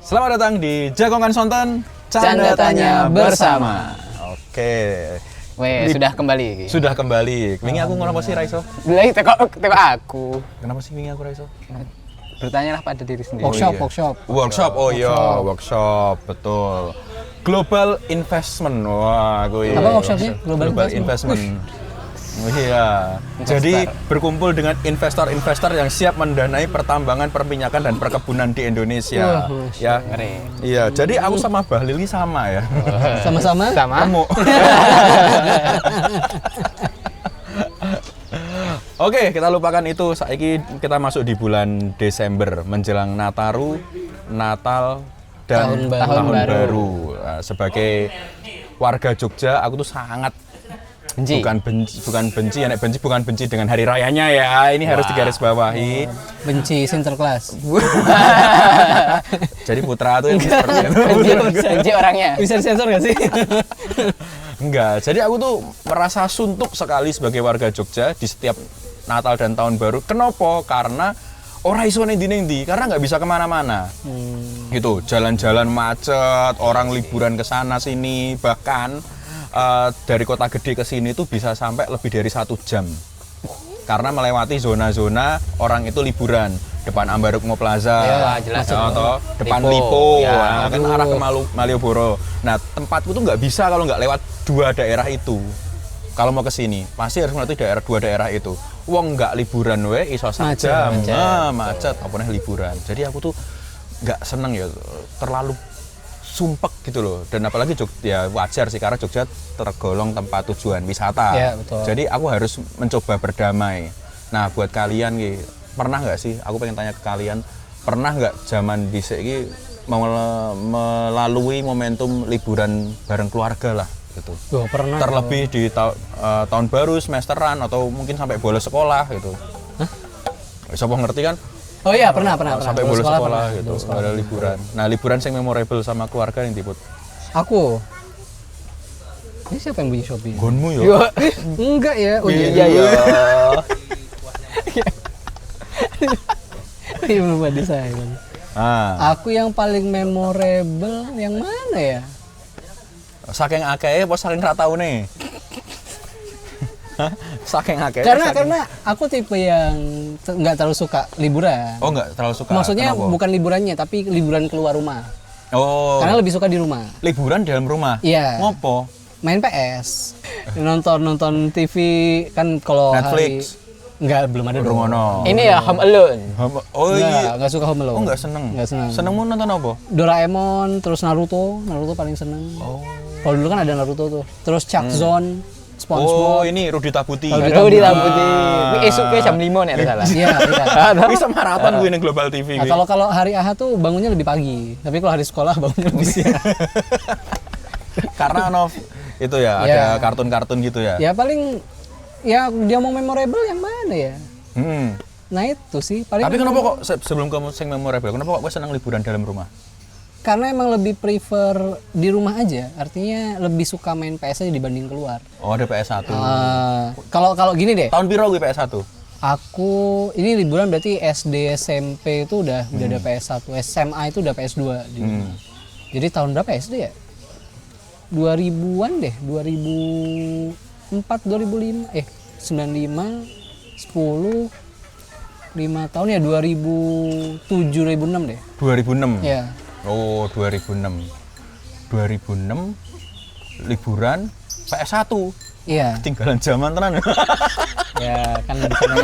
Selamat datang di Jagongan Sonten Canda Tanya Bersama. Oke. Sudah kembali. Sudah kembali. Wingi aku ngono apa sih Raiso? Mulai teko aku. Kenapa sih wingi aku Raiso? Bertanyalah pada diri sendiri. Workshop. Oh iya, workshop. Betul. Global Investment. Wah, aku Apa workshopnya? Global Investment. Oh iya. Jadi berkumpul dengan investor-investor yang siap mendanai pertambangan, perminyakan dan perkebunan di Indonesia. Ya. Iya, jadi aku sama Bahlil ini sama ya. Sama-sama? Temu. Oke, kita lupakan itu. Saiki kita masuk di bulan Desember menjelang Natal dan tahun baru. Nah, sebagai warga Jogja, aku tuh sangat benci. Bukan benci dengan hari rayanya ya. Ini harus digarisbawahi. Benci Sinterklas. Jadi putra tuh yang seperti itu. Benci orangnya. Bisa disensor nggak sih? Enggak. Jadi aku tuh merasa suntuk sekali sebagai warga Jogja di setiap Natal dan Tahun Baru. Kenapa? Karena ora iso nendi-nendi, karena nggak bisa kemana-mana. Gitu, jalan-jalan macet, orang liburan ke sana sini, bahkan dari kota gede ke sini tuh bisa sampai lebih dari 1 jam. Karena melewati zona-zona orang itu liburan. Depan Ambarukmo Plaza, atau depan Lipo, kan arah ke Malioboro. Nah, tempatku tuh nggak bisa kalau nggak lewat 2 daerah itu. Kalau mau ke sini, pasti harus melewati 2 daerah itu. Wong nggak liburan iso saja macet, apa liburan. Jadi aku tuh nggak seneng ya, terlalu sumpek gitu loh. Dan apalagi Jogja, wajar sih karena Jogja tergolong tempat tujuan wisata. Ya, betul. Jadi aku harus mencoba berdamai. Nah, buat kalian pernah nggak sih? Aku pengen tanya ke kalian, pernah nggak zaman dhisik iki melalui momentum liburan bareng keluarga lah gitu? Oh, pernah. Terlebih di tahun baru, semesteran atau mungkin sampai bolos sekolah gitu. Hah? Siapa ngerti kan? Oh iya, pernah. Sampai bolos sekolah pernah. gitu, ada liburan. Nah, liburan yang memorable sama keluarga yang tiput. Aku. Ini siapa yang bunyi Shopee? Gonmu ya? Enggak ya. Oh iya. Iya belum ada saya. Aku yang paling memorable yang mana ya? Saking akeh apa saking ra taune? Saking akeh. Karena aku tipe yang nggak terlalu suka liburan. Oh, nggak terlalu suka. Maksudnya kenapa? bukan liburannya, tapi liburan keluar rumah. Oh. Karena lebih suka di rumah. Liburan di dalam rumah? Iya. Ngopo? Main PS. Nonton TV kan kalau Netflix. Belum ada dong. Ini ya Home Alone. Oh iya. Nggak suka Home Alone. Oh, nggak seneng. Senengmu nonton apa? Doraemon, terus Naruto paling seneng. Oh. Kalau dulu kan ada Naruto tuh. Terus Chuck Zone, SpongeBob. Oh, ini Rudi Tabuti. Rudi Tabuti. Esuknya jam 5 nek salah. Iya. Bisa maraton gue ning Global TV. Nah, kalau hari Ahad tuh bangunnya lebih pagi. Tapi kalau hari sekolah bangunnya lebih siang. Karena itu ya, ada kartun-kartun gitu ya. Ya paling dia mau memorable yang mana ya? Nah itu sih paling. Tapi kenapa kok sebelum kamu sing memorable, kenapa kok gue senang liburan dalam rumah? Karena emang lebih prefer di rumah aja, artinya lebih suka main PS aja dibanding keluar. Oh, ada PS1. Kalau gini deh. Tahun piro gue PS1? Aku ini liburan berarti SD SMP itu udah ada PS1, SMA itu udah PS2. Jadi tahun berapa SD ya? 2000-an deh, 2004, 2005, 95, 10, 5 tahun ya 2007, 2006 deh. 2006? Ya. Oh, 2006 liburan PS1. Iya. Tinggalan zaman tenan. Ya kan di sana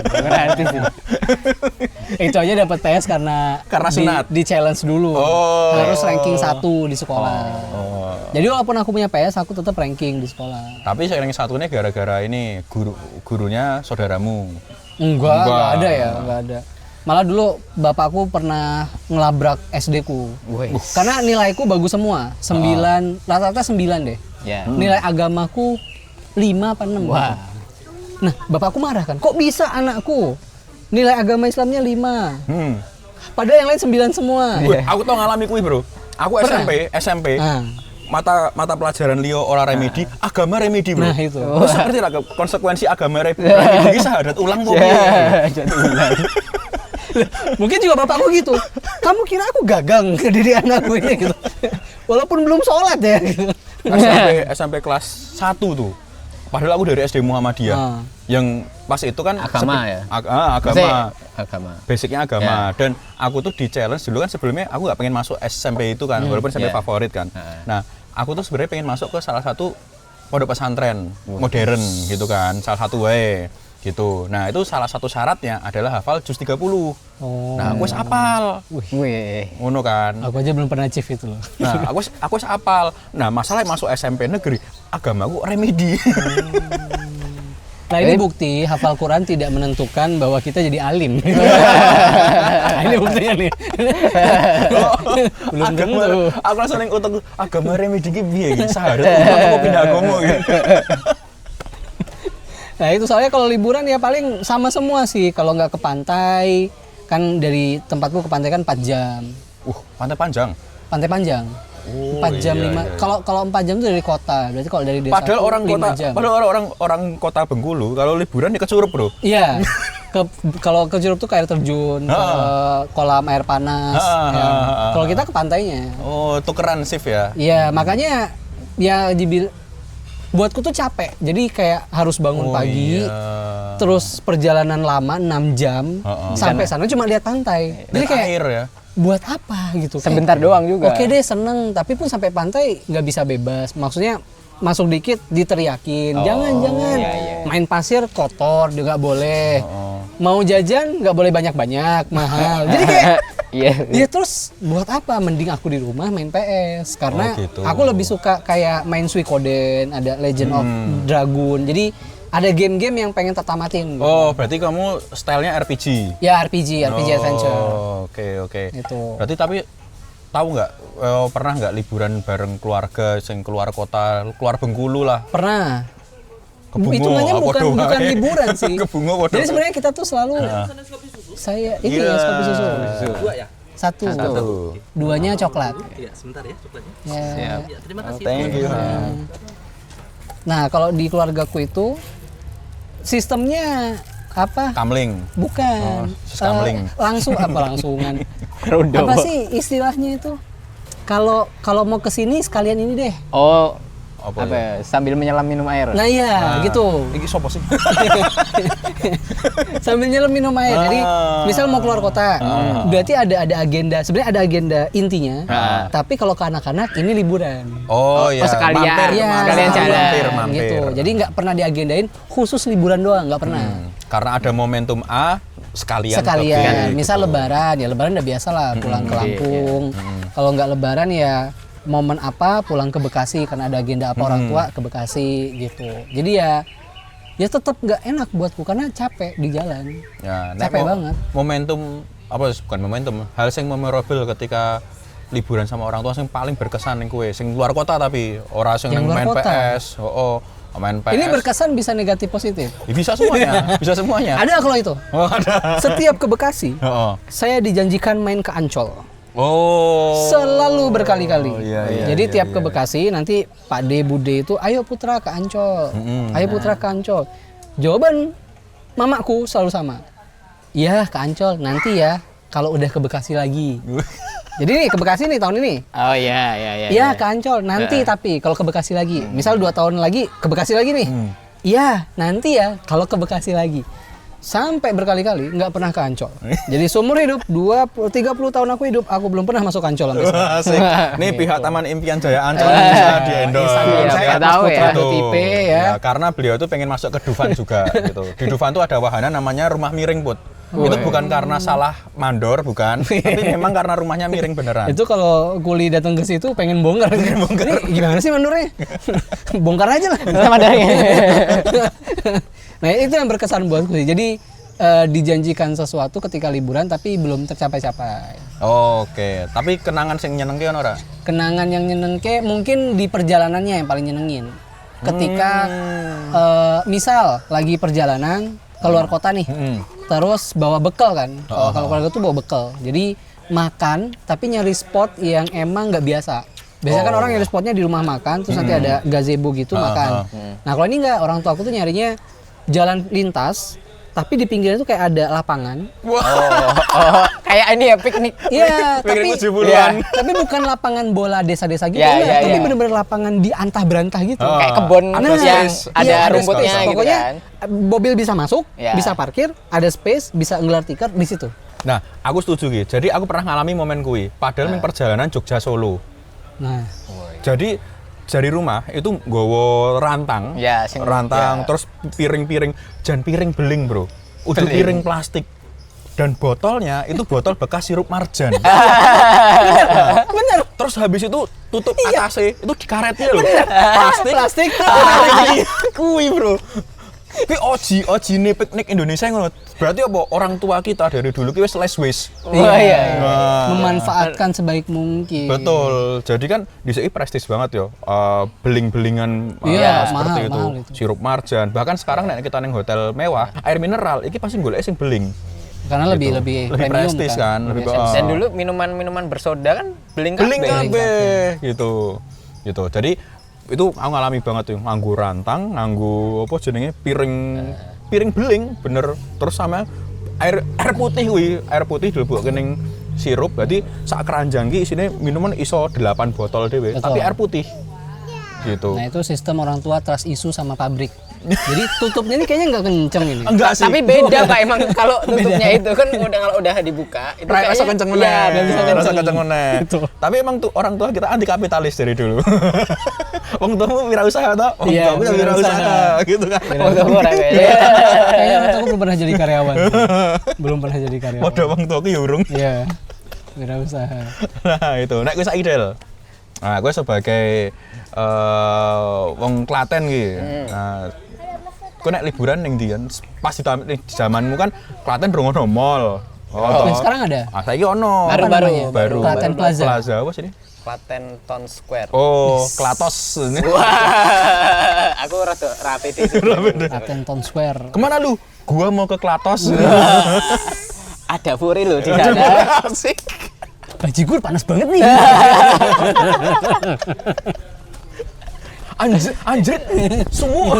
gratis sih. Itu aja dapat PS karena sunat. Di challenge dulu. Harus ranking 1 di sekolah. Jadi walaupun aku punya PS, aku tetap ranking di sekolah. Tapi ranking 1-nya gara-gara ini gurunya saudaramu. Enggak ada ya, enggak ada. Malah dulu bapakku pernah ngelabrak SD-ku. Karena nilaiku bagus semua. 9, rata-rata 9 deh. Yeah. Nilai agamaku 5 apa 6. Wah. Nah, bapakku marah kan. Kok bisa anakku nilai agama Islamnya 5? Padahal yang lain 9 semua. Aku tau ngalami kuwi, Bro. Aku SMP. Mata pelajaran Leo ora remedi, agama remedi, Bro. Nah, itu. Terus ngerti lah konsekuensi agama remedi iki syahadat ulang kok piye? Syahadat ulang. Mungkin juga bapakku gitu. Kamu kira aku gagal ngedidik anakku ini gitu. Walaupun belum sholat ya gitu. SMP kelas 1 tuh. Padahal aku dari SD Muhammadiyah. Yang pas itu kan Agama ya? Agama. Agama. Basicnya agama. Dan aku tuh di challenge dulu kan sebelumnya aku nggak pengen masuk SMP itu kan, walaupun SMP favorit kan. Nah, aku tuh sebenarnya pengen masuk ke salah satu pondok pesantren modern gitu kan, salah satu wae gitu. Nah, itu salah satu syaratnya adalah hafal juz 30. Nah, aku wis apal. Wih. Ngono kan. Aku aja belum pernah achieve itu loh. Nah, aku wis apal. Nah, masalah masuk SMP negeri, agamaku remedi. Nah ini bukti hafal Quran tidak menentukan bahwa kita jadi alim. Nah, ini buktinya nih. Belum tentu. Aku langsung ning utek agama remedi ki piye iki? Sahadat aku pindah agama gitu. Nah itu soalnya kalau liburan ya paling sama semua sih. Kalau nggak ke pantai, kan dari tempatku ke pantai kan 4 jam. Pantai panjang. Pantai panjang. 4 jam 5. Iya. Kalau 4 jam itu dari kota. Berarti kalau dari desa Padahal orang 5 kota, jam. orang kota Bengkulu kalau liburan ya ke Curup, Bro. Iya. Kalau ke Curup tuh ke air terjun, ke kolam air panas. Ya. Kalau kita ke pantainya. Oh, tukeran shift ya. Iya, makanya ya buatku tuh capek. Jadi kayak harus bangun pagi. Iya. Terus perjalanan lama 6 jam sampai sana cuma lihat pantai. Jadi kayak air ya. buat apa gitu. Sebentar doang juga. Oke deh, seneng, tapi pun sampai pantai nggak bisa bebas. Maksudnya masuk dikit diteriakin, jangan main pasir kotor juga nggak boleh. Mau jajan nggak boleh banyak-banyak, mahal. Jadi kayak ya terus buat apa? Mending aku di rumah main PS karena gitu. aku lebih suka kayak main Suikoden, ada Legend of Dragon. Jadi ada game-game yang pengen tertamatin. Oh, berarti kamu stylenya RPG. Ya RPG adventure. Oke. Itu. Berarti tapi tahu nggak pernah nggak liburan bareng keluarga sing keluar kota, keluar Bengkulu lah. Pernah. Ke Bungo, Hitungannya apa bukan doang? liburan sih. Ke Bungo, apa Jadi doang? sebenarnya kita tuh selalu saya ini ya kopi susu. Dua ya? Satu. Duanya coklat. Iya, sebentar ya coklatnya. Ya. Ya, terima kasih. Thank you. Nah, kalau di keluargaku itu sistemnya apa? Kamling. Bukan. Kamling. Langsungan. Apa sih istilahnya itu? Kalau mau ke sini sekalian ini deh. Oh, Apa apa ya? Sambil menyelam minum air. Nah iya, gitu. Iki sopo sih? Sambil nyelam minum air. Jadi misal mau keluar kota, berarti ada agenda. Sebenarnya ada agenda intinya. Tapi kalau ke anak-anak ini liburan. Oh iya. sekalian. Mampir, Iya, sekalian jalan. mampir. Gitu. Jadi nggak pernah diagendain khusus liburan doang, nggak pernah. Karena ada momentum A sekalian. Sekalian. ke B, Misal gitu. lebaran, ya lebaran udah biasa lah pulang ke Lampung. Kalau nggak lebaran ya momen apa pulang ke Bekasi karena ada agenda apa orang tua ke Bekasi gitu. Jadi ya tetap nggak enak buatku karena capek di jalan. Ya, nek Capek banget. Momentum apa bukan momentum, hal yang memorable ketika liburan sama orang tua yang paling berkesan ning kowe, sing luar kota tapi ora sing Yang luar main kota? PS. Main PS. Ini berkesan bisa negatif positif. Ya, bisa semuanya, bisa semuanya. Ada kalau itu. Oh, ada. Setiap ke Bekasi, Oh. saya dijanjikan main ke Ancol. Oh. Selalu berkali-kali. Iya, Jadi tiap ke Bekasi nanti Pak D Bude itu ayo putra ke Ancol. Ayo putra ke Ancol. Jawaban mamaku selalu sama. Iya ke Ancol nanti ya kalau udah ke Bekasi lagi. Jadi nih ke Bekasi nih tahun ini. Oh iya. Iya ke Ancol nanti tapi kalau ke Bekasi lagi. Misal 2 tahun lagi ke Bekasi lagi nih. Iya nanti ya kalau ke Bekasi lagi. Sampai berkali-kali nggak pernah ke Ancol. Jadi seumur hidup 30 tahun aku hidup aku belum pernah masuk Ancol sampai sekarang. Asik. Nih pihak Taman Impian Jaya Ancol bisa di-endorse. Instagram saya nggak tahu ya. @masputra.ip ya. Karena beliau tuh pengen masuk ke Dufan juga gitu. Di Dufan tuh ada wahana namanya rumah miring, Put. Itu bukan karena salah mandor, bukan. Tapi memang karena rumahnya miring beneran. Itu kalau kuli datang ke situ pengen bongkar. Ini gimana sih mandornya? Bongkar aja lah. Sama dari. Nah itu yang berkesan buatku sih. Jadi dijanjikan sesuatu ketika liburan tapi belum tercapai-capai. Oke, tapi kenangan sing nyenengke ono ora? Kenangan yang nyenengke mungkin di perjalanannya yang paling nyenengin. Ketika misal lagi perjalanan keluar kota nih, terus bawa bekal kan. Kalau keluarga tuh bawa bekal. Jadi makan tapi nyari spot yang emang nggak biasa. Biasanya kan orang nyari spotnya di rumah makan, terus nanti ada gazebo gitu makan. Nah kalau ini nggak, orang tua aku tuh nyarinya jalan lintas, tapi di pinggirnya tuh kayak ada lapangan. Kayak ini ya piknik. Iya, tapi Piknik 70-an. tapi bukan lapangan bola desa-desa gitu, Ya, enggak, ya, tapi ya. bener-bener lapangan di antah-berantah gitu. Kayak kebun Ada yang space. ada Iya, rumputnya space. gitu Pokoknya kan. mobil bisa masuk, Ya. bisa parkir, ada space, bisa nggelar tiket di situ. Nah, aku setuju gitu. Jadi aku pernah ngalami momen kuwi. Padahal ning perjalanan Jogja Solo. Nah, Jadi dari rumah itu nggawa rantang. Ya, rantang, ya. terus piring-piring, jangan piring beling, Bro. Udah Beling. piring plastik. Dan botolnya itu botol bekas sirup marjan. bener. Terus habis itu tutup atasnya, itu dikaretnya loh. Plastik. Kui, Bro. Tapi oji nih piknik Indonesia ngono. Berarti apa orang tua kita dari dulu ki wis less waste. Wah, iya. Nah, Memanfaatkan sebaik mungkin. betul. Jadi kan di sini prestis banget yo. Beling-belingan Iya, seperti itu. mahal itu. Sirup marjan. Bahkan sekarang nek kita ning hotel mewah, air mineral iki pasti golek sing beling. Karena lebih Lebih premium prestis kan, lebih Dan dulu minuman bersoda kan beling beling kabeh. kabeh gitu. Gitu. Jadi itu aku ngalami banget tuh nganggo rantang, nganggo apa jenenge piring beling bener. Terus sama air putih kuwi, air putih dilebokke ning sirup. Berarti sak keranjang ki isine minuman iso 8 botol dhewe, Betul. tapi air putih. Gitu. Nah itu sistem orang tua trust issue sama pabrik. Jadi tutupnya ini kayaknya nggak kenceng ini. Enggak sih. Tapi beda Pak emang kalau tutupnya itu kan kalau udah dibuka itu Rasa kenceng meneh. Iya, bisa Rasa kenceng. kenceng meneh. Tapi emang tuh orang tua kita anti kapitalis dari dulu. Wong tuamu wirausaha toh? Wong Iya, tuamu ya wirausaha gitu kan. Oh, itu orang beda. Kayaknya orang tua belum pernah jadi karyawan. Belum pernah jadi karyawan. Modal wong tuaku ya urung. Iya. Wirausaha. Nah itu, nek gue saiki Del. Nah, gue sebagai wong Klaten gitu. Nah, gue nek liburan ning ndi kan? Pas di zamanmu kan Klaten durung ono mall. Dan sekarang ada? Ah, saiki ono. Baru-baru. Baru. Klaten Plaza. Plaza apa sih ini? Klaten Town Square. Oh, Klatos. Wah, aku rada rapi sih. Klaten Town Square. Kemana lu? Gua mau ke Klatos. Ada puri loh di sana. Asik. Bajigur panas banget nih. Anjir, semua.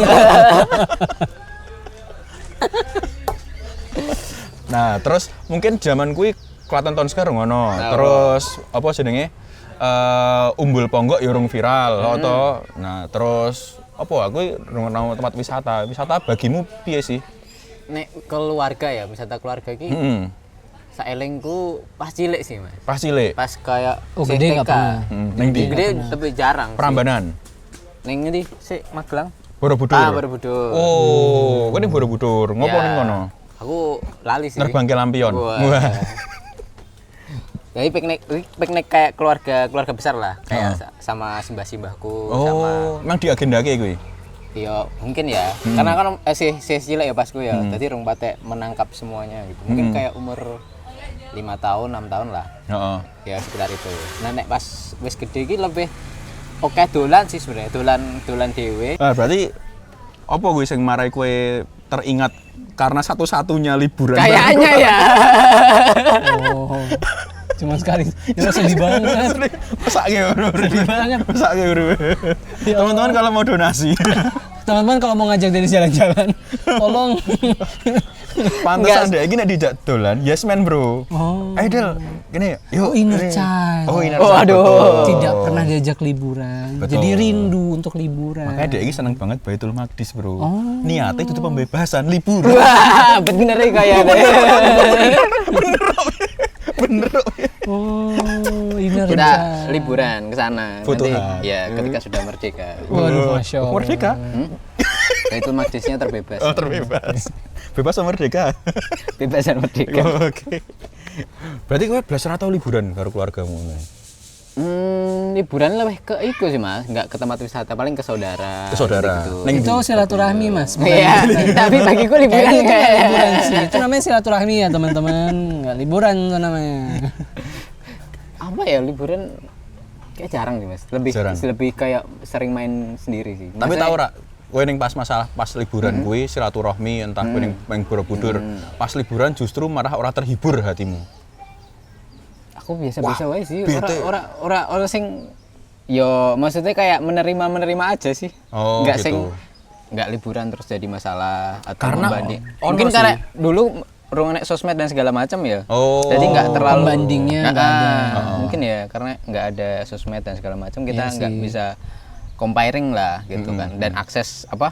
Nah, terus mungkin zaman kui Klaten Town Square ngono. Terus apa jenenge? Umbul Ponggok ya urung viral atau nah terus apa aku ngono tempat wisata. Wisata bagimu piye sih? Nek keluarga ya, wisata keluarga iki Heeh. saelingku pas cilik sih, Mas. Pas cilik. Pas kayak Oh, gede nggak TK. pernah. Ning ndi? Gede tapi jarang. sih. Prambanan. Ning ndi sik Magelang? Borobudur. Ah, Borobudur. Oh, kowe ning Borobudur. Ngopo Ya, ning kono? Aku lali sih. Nerbang ke lampion. Wah. Wah. Jadi piknik kayak keluarga besar lah, kayak sama simbah-simbahku sama Oh, emang diagendake kuwi. yo mungkin ya. Karena kan si cilik ya pasku ya. Jadi rung patek menangkap semuanya gitu. Mungkin kayak umur 5 tahun, 6 tahun lah. Heeh. Ya sekitar itu. Nah nek pas wis gede iki lebih oke dolan sih sebenarnya, dolan dhewe. Nah, berarti apa gue sing marai kue teringat karena satu-satunya liburan? Kayaknya ya. Oh. Cuma sekali. Itu sedih banget. Mesake bro. Sedih banget. Mesake bro. Teman-teman kalau mau donasi, Teman-teman kalau mau ngajak Dennis jalan-jalan, tolong. pantesan deh. Gini dijak dolan, yes man bro. Oh. Ayo Del, gini, yuk. Oh, inner gini. child. Oh inner Oh, child. aduh. betul. Tidak pernah diajak liburan. Betul. Jadi rindu untuk liburan. Makanya dia ini seneng banget Baitul Maqdis bro. Oh. Niatnya itu tuh pembebasan liburan. Wah, bener nih kayaknya. Bener. Oh, inner Kita child. liburan ke sana. Futuhat. Nanti ya ketika sudah merdeka. Waduh, Masya Allah. Merdeka. Nah, itu maksudnya terbebas. Oh terbebas. Bebas sama merdeka. Bebasan merdeka. Oke. Berarti gue belasan atau liburan karo keluargamu? Liburan lebih ke itu sih Mas, nggak ke tempat wisata, paling ke saudara. Ke saudara. gitu. Neng Itu silaturahmi, Mas. bukan Iya, liburan. tapi bagiku liburan Kayaknya itu nggak kayak liburan sih. Itu namanya silaturahmi ya, teman-teman. Nggak liburan itu namanya. apa ya liburan kayak jarang sih Mas. Lebih kayak sering main sendiri sih. Tapi Maksudnya- tahu rak, kowe ning pas masalah pas liburan kuwi silaturahmi entah kowe ning Borobudur, pas liburan justru malah ora terhibur hatimu. aku biasa-biasa wae sih. bete. Ora sing yo maksudnya kayak menerima aja sih. Oh, Nggak gitu. sing nggak liburan terus jadi masalah atau Karena membanding. ono Mungkin sih. karena dulu nek sosmed dan segala macam ya. Oh. Jadi nggak terlalu Pembandingnya nggak ada. Mungkin ya karena nggak ada sosmed dan segala macam kita Iya nggak sih. bisa comparing lah gitu kan. Dan akses apa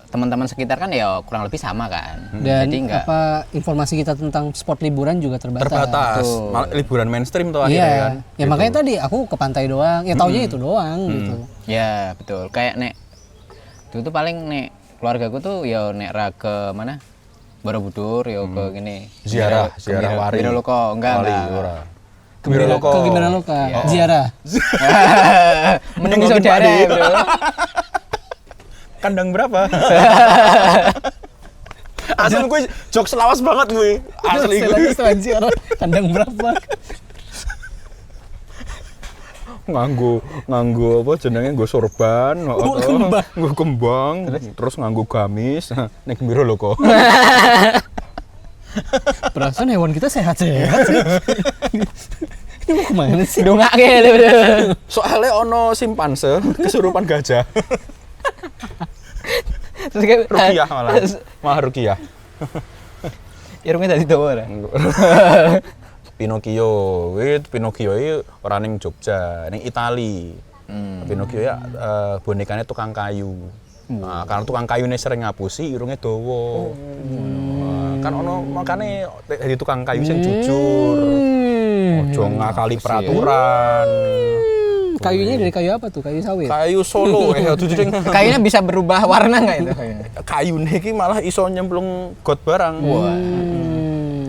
teman-teman sekitar kan ya kurang lebih sama kan. Dan Jadi nggak informasi kita tentang spot liburan juga terbatas. Terbatas. Malah liburan mainstream tuh akhirnya Iya. kan. Ya makanya tadi aku ke pantai doang. Ya taunya itu doang gitu. ya betul. Kayak nek itu tuh paling nek keluargaku tuh ya nek ra ke mana? Borobudur ya ke gini. Ziarah wari. Wiraloko enggak Wali, enggak. ora. Ke gimana lo kak? Ziarah. Menunggu Nengokin saudara padi. ya, Bro. Kandang berapa? Asli gue jokes lawas banget gue. Asli gue. Setelah ziarah kandang berapa? nganggo apa jenenge nggo sorban, nggo kembang, terus nganggo gamis. Nek mbiro lho kok. Perasaan hewan kita sehat-sehat sih. Ini mau kemana sih? Dongake lho, Bro. Soalnya ono simpanse kesurupan gajah. Terus kayak Rukiah malah rukiah. irungnya dari dawa ora. Pinocchio iki ora ning Jogja, ning Itali. Pinocchio ya bonekane tukang kayu. Nah, karena tukang kayu ini sering ngapusi, irungnya dawa. Kan ono makane jadi tukang kayu sing jujur. Ojo ngakali peraturan. Kayunya dari kayu apa tuh? Kayu sawit? Kayu Solo duding. Kayunya bisa berubah warna nggak itu kayunya? Kayune iki malah iso nyemplung got barang.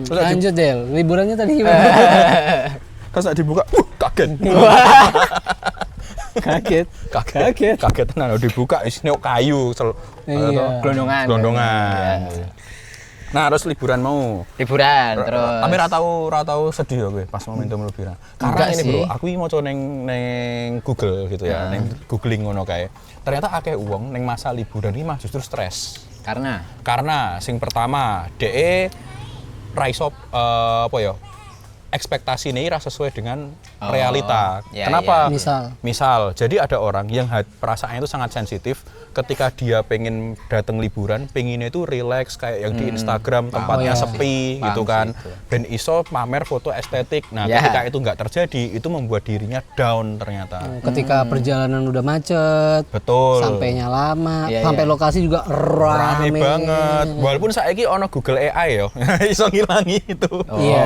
Lanjut Del, liburannya tadi gimana? Pas nek dibuka, kaget. Kaget tenan dibuka isine kayu Iya. glondongan. Nah, harus liburan mau. Liburan terus. Tapi ra tau sedih ya gue pas momentum liburan. Karena Enggak ini sih. bro, aku iki maca ning Google gitu ya, ning googling ngono kae. Ternyata akeh wong ning masa liburan iki mah justru stres. Karena sing pertama, DE ra iso apa ya? Ekspektasi ini ra sesuai dengan realita. ya, Kenapa? Misal, jadi ada orang yang perasaannya itu sangat sensitif ketika dia pengen datang liburan, pengennya itu relax kayak yang di Instagram tempatnya sepi gitu kan. Dan iso pamer foto estetik. Nah, ketika itu nggak terjadi, itu membuat dirinya down ternyata. ketika perjalanan udah macet, Betul. sampainya lama, Iya, sampai iya. lokasi juga Rame rame banget. Walaupun saiki ono Google AI yo, iso ngilangi itu. Iya.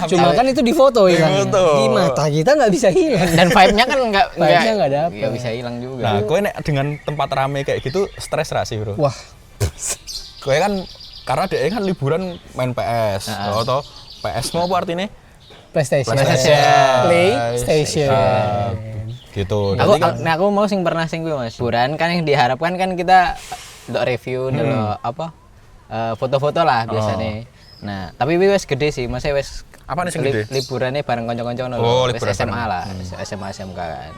Cuma kan itu di foto ya kan. Di-foto. Di mata kita nggak bisa hilang. Dan vibe-nya kan Vibe-nya nggak dapet. Ya bisa hilang juga. Nah, kowe nek dengan tempat rame kayak gitu stres ra sih, Bro? Wah, Kowe kan karena dia kan liburan main PS, atau PS mau apa artinya? PlayStation. PlayStation. Gitu. Aku mau sing pernah sing kuwi Mas. Liburan kan yang diharapkan kan kita untuk review dulu apa foto-foto lah biasanya. Nah, tapi wis gede sih, masih wis Apa nih sing gede? liburannya bareng kanca-kanca ngono Oh, lho. Wis liburan SMA bareng. lah, SMA SMK kan.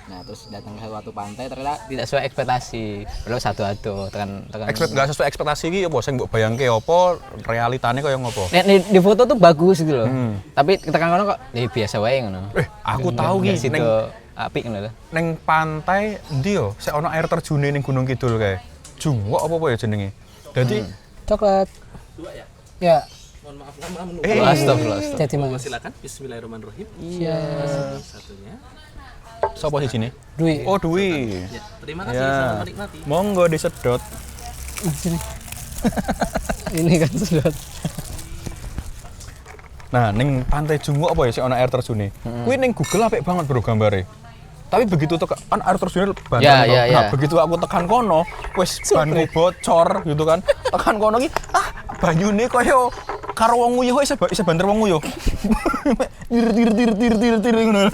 Nah, terus datang ke suatu pantai ternyata tidak sesuai ekspektasi. Belum satu-satu tekan Nggak sesuai ekspektasi iki apa sing mbok bayangke apa realitane koyo ngopo? Nek di foto tuh bagus gitu loh. Tapi tekan kono kok biasa wae ngono. Aku tahu Nggak ki situ ning apik ngono lho. ning pantai endi yo sik ono air terjune ning Gunung Kidul kae. Jungwok apa ya jenenge? Dadi coklat. Ya, Mohon maaf nama menu. Astagfirullah. Jati Mas. Silakan. Bismillahirrahmanirrahim. Iya. Satunya. sapa sih sini? Dwi. Oh, Dwi. Ya, terima kasih. Ya. Selamat menikmati. Monggo disedot. Sini. Ini kan sudah. Nah, ning pantai Jungwok apa ya sik ono air terjune. Kuwi ning Google apik banget bro gambare. Tapi begitu tekan air terjunnya banter. Ya, toh. ya, ya. Nah, begitu aku tekan kono, wis banku bocor gitu kan. Tekan kono ki, banyune koyo karo wong nguyuh isa banter wong nguyuh. Tir ngono.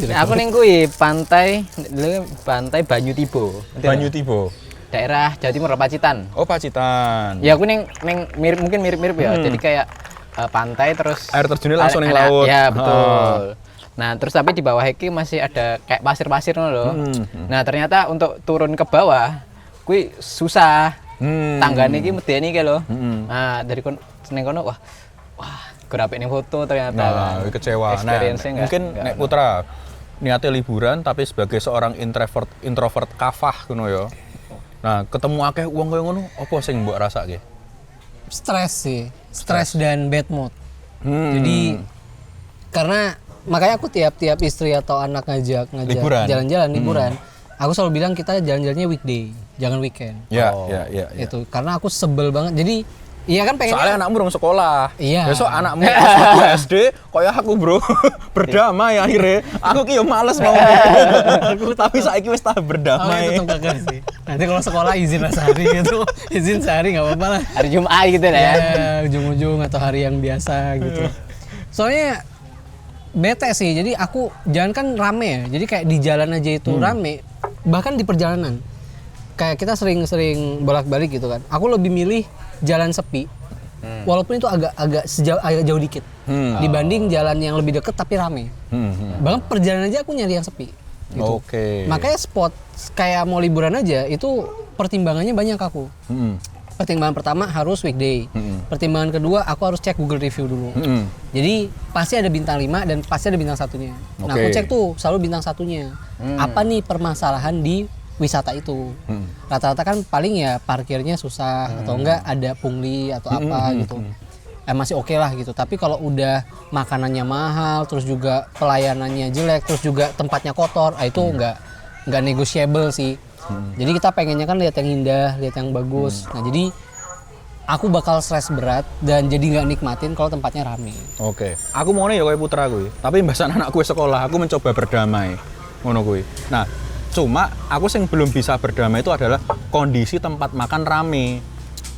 Nah, aku ning kuwi pantai Banyu Tibo. Banyu Tibo. Daerah Jawa Timur Pacitan. Oh, Pacitan. Ya aku ning mungkin mirip-mirip ya. Jadi kayak pantai terus Air terjunnya langsung ning laut. Ya, betul. Nah, terus tapi di bawah iki masih ada kayak pasir-pasir ngono loh. Nah, ternyata untuk turun ke bawah kuwi susah. Tanggane iki medeni iki lho. Nah, dari ning kono wah gur apik ning foto ternyata. Nah, kecewa. Nah, Experience-nya mungkin nek Putra niatnya liburan tapi sebagai seorang introvert kafah ngono ya. Nah, ketemu akeh wong koyo ngono, apa sing mbok rasake? Stres sih, stres dan bad mood. Jadi karena makanya aku tiap istri atau anak ngajak Liburan. jalan-jalan liburan, aku selalu bilang kita jalan-jalannya weekday, jangan weekend. Ya. Itu karena aku sebel banget. Jadi iya kan pengen Soalnya anakmu urung sekolah. Iya. Besok anakmu pas SD koyo aku, Bro. Berdamai akhirnya. Aku ki yo males mau. Tapi saiki wis tahap berdamai. tetap kagak sih. Nanti kalau sekolah izin lah sehari gitu, izin sehari nggak apa-apa lah. Hari Jumat gitu lah ya. Ya, ujung-ujung atau hari yang biasa gitu. Soalnya bete sih, jadi aku jangan kan rame ya, jadi kayak di jalan aja itu rame, bahkan di perjalanan. Kayak kita sering-sering bolak-balik gitu kan. Aku lebih milih jalan sepi, walaupun itu agak jauh dikit, dibanding jalan yang lebih deket tapi rame. Bahkan perjalanan aja aku nyari yang sepi. Gitu. Oke. Makanya spot kayak mau liburan aja itu pertimbangannya banyak aku. Pertimbangan pertama harus weekday. Pertimbangan kedua aku harus cek Google review dulu. Jadi pasti ada bintang 5 dan pasti ada bintang 1-nya. Nah, aku cek tuh selalu bintang 1-nya. Apa nih permasalahan di wisata itu? Rata-rata kan paling ya parkirnya susah atau enggak ada pungli atau apa gitu. Masih oke lah gitu. Tapi kalau udah makanannya mahal, terus juga pelayanannya jelek, terus juga tempatnya kotor, itu enggak negotiable sih. Jadi kita pengennya kan lihat yang indah, lihat yang bagus. Nah, jadi aku bakal stres berat dan jadi nggak nikmatin kalau tempatnya rame. Oke. Aku mau ya kayak putra gue. Tapi mbasan anakku sekolah, aku mencoba berdamai. Ngono gue. Nah, cuma aku yang belum bisa berdamai itu adalah kondisi tempat makan rame.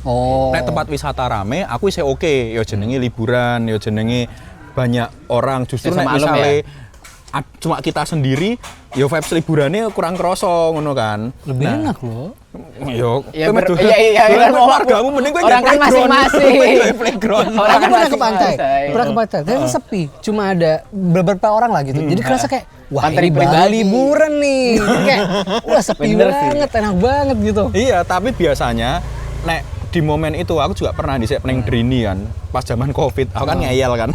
Oh. Nek tempat wisata rame, aku sih oke. Ya jenenge liburan, ya jenenge banyak orang. Justru Ya, nek semalam misalnya ya. Cuma kita sendiri, ya vibes liburannya kurang kerasa ngono kan. Lebih enak loh. Yo, Ya, kowe iya, dolan kan, keluargamu mending kowe orang kan masing-masing. playground. Orang Aku kan pernah ke pantai, masing-masing. pernah ke pantai, tapi sepi, cuma ada beberapa orang lah gitu. Jadi kerasa kayak, wah Pantai ini Bali pribadi. liburan nih. Kayak, wah sepi Bener sih. banget, enak banget gitu. Iya, tapi biasanya nek di momen itu aku juga pernah dhisik neng Drini kan, pas zaman Covid, aku kan ngeyel kan.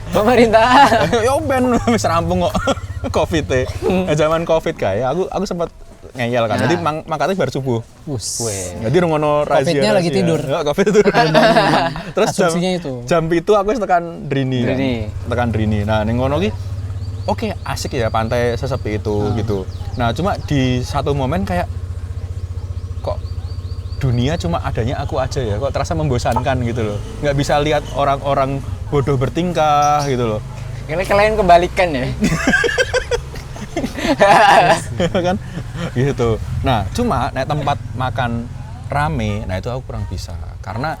Pemerintah. Yo ben wis rampung kok Covid e. Zaman Covid kae aku sempat ngeyel kan. Jadi mangkate bar subuh. Jadi rungono razia. Covid-nya lagi tidur. Ya, Covid itu. Terus Asumsinya itu. jam itu aku wis tekan Drini. Kan. Drini. Tekan Drini. Nah, ning ngono ki oke, asik ya pantai sesepi itu gitu. Nah, cuma di satu momen kayak kok dunia cuma adanya aku aja ya, kok terasa membosankan gitu loh. Nggak bisa lihat orang-orang bodoh bertingkah gitu loh. Kalian kebalikan ya. Kan gitu. Nah, cuma nek tempat makan rame, nah itu aku kurang bisa. Karena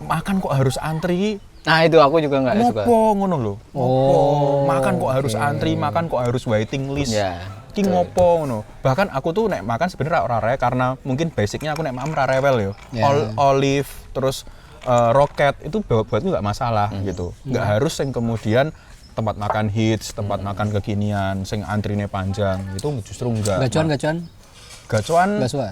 makan kok harus antri. Nah, itu aku juga nggak suka. Ngopo ngono lho. Ngopo. Makan kok harus antri, makan kok harus waiting list. Ya. Ki ngopo ngono. Bahkan aku tuh nek makan sebenarnya ora rewel karena mungkin basicnya aku nek makan ora rewel yo. Olive terus roket itu buatku nggak masalah gitu. Nggak harus yang kemudian tempat makan hits, tempat makan kekinian, sing antrine panjang itu justru enggak. Gacuan. Gacuan. Nggak suka?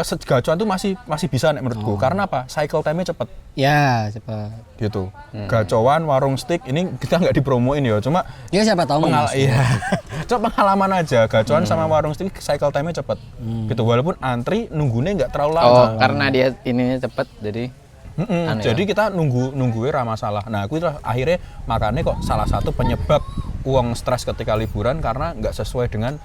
Gacuan tuh masih bisa nek menurutku. Karena apa? Cycle time-nya cepet. Ya, cepat. Gitu. Gacoan, warung steak ini kita nggak dipromoin ya, cuma Ya siapa tahu mau masuk. iya. Cuma pengalaman aja, gacoan sama warung steak cycle time-nya cepet. Gitu, walaupun antri nunggunya nggak terlalu lama. Oh, karena dia ininya cepet jadi aneh Jadi ya. kita nunggunya ra masalah. Nah, aku itu akhirnya makannya kok salah satu penyebab uang stres ketika liburan karena nggak sesuai dengan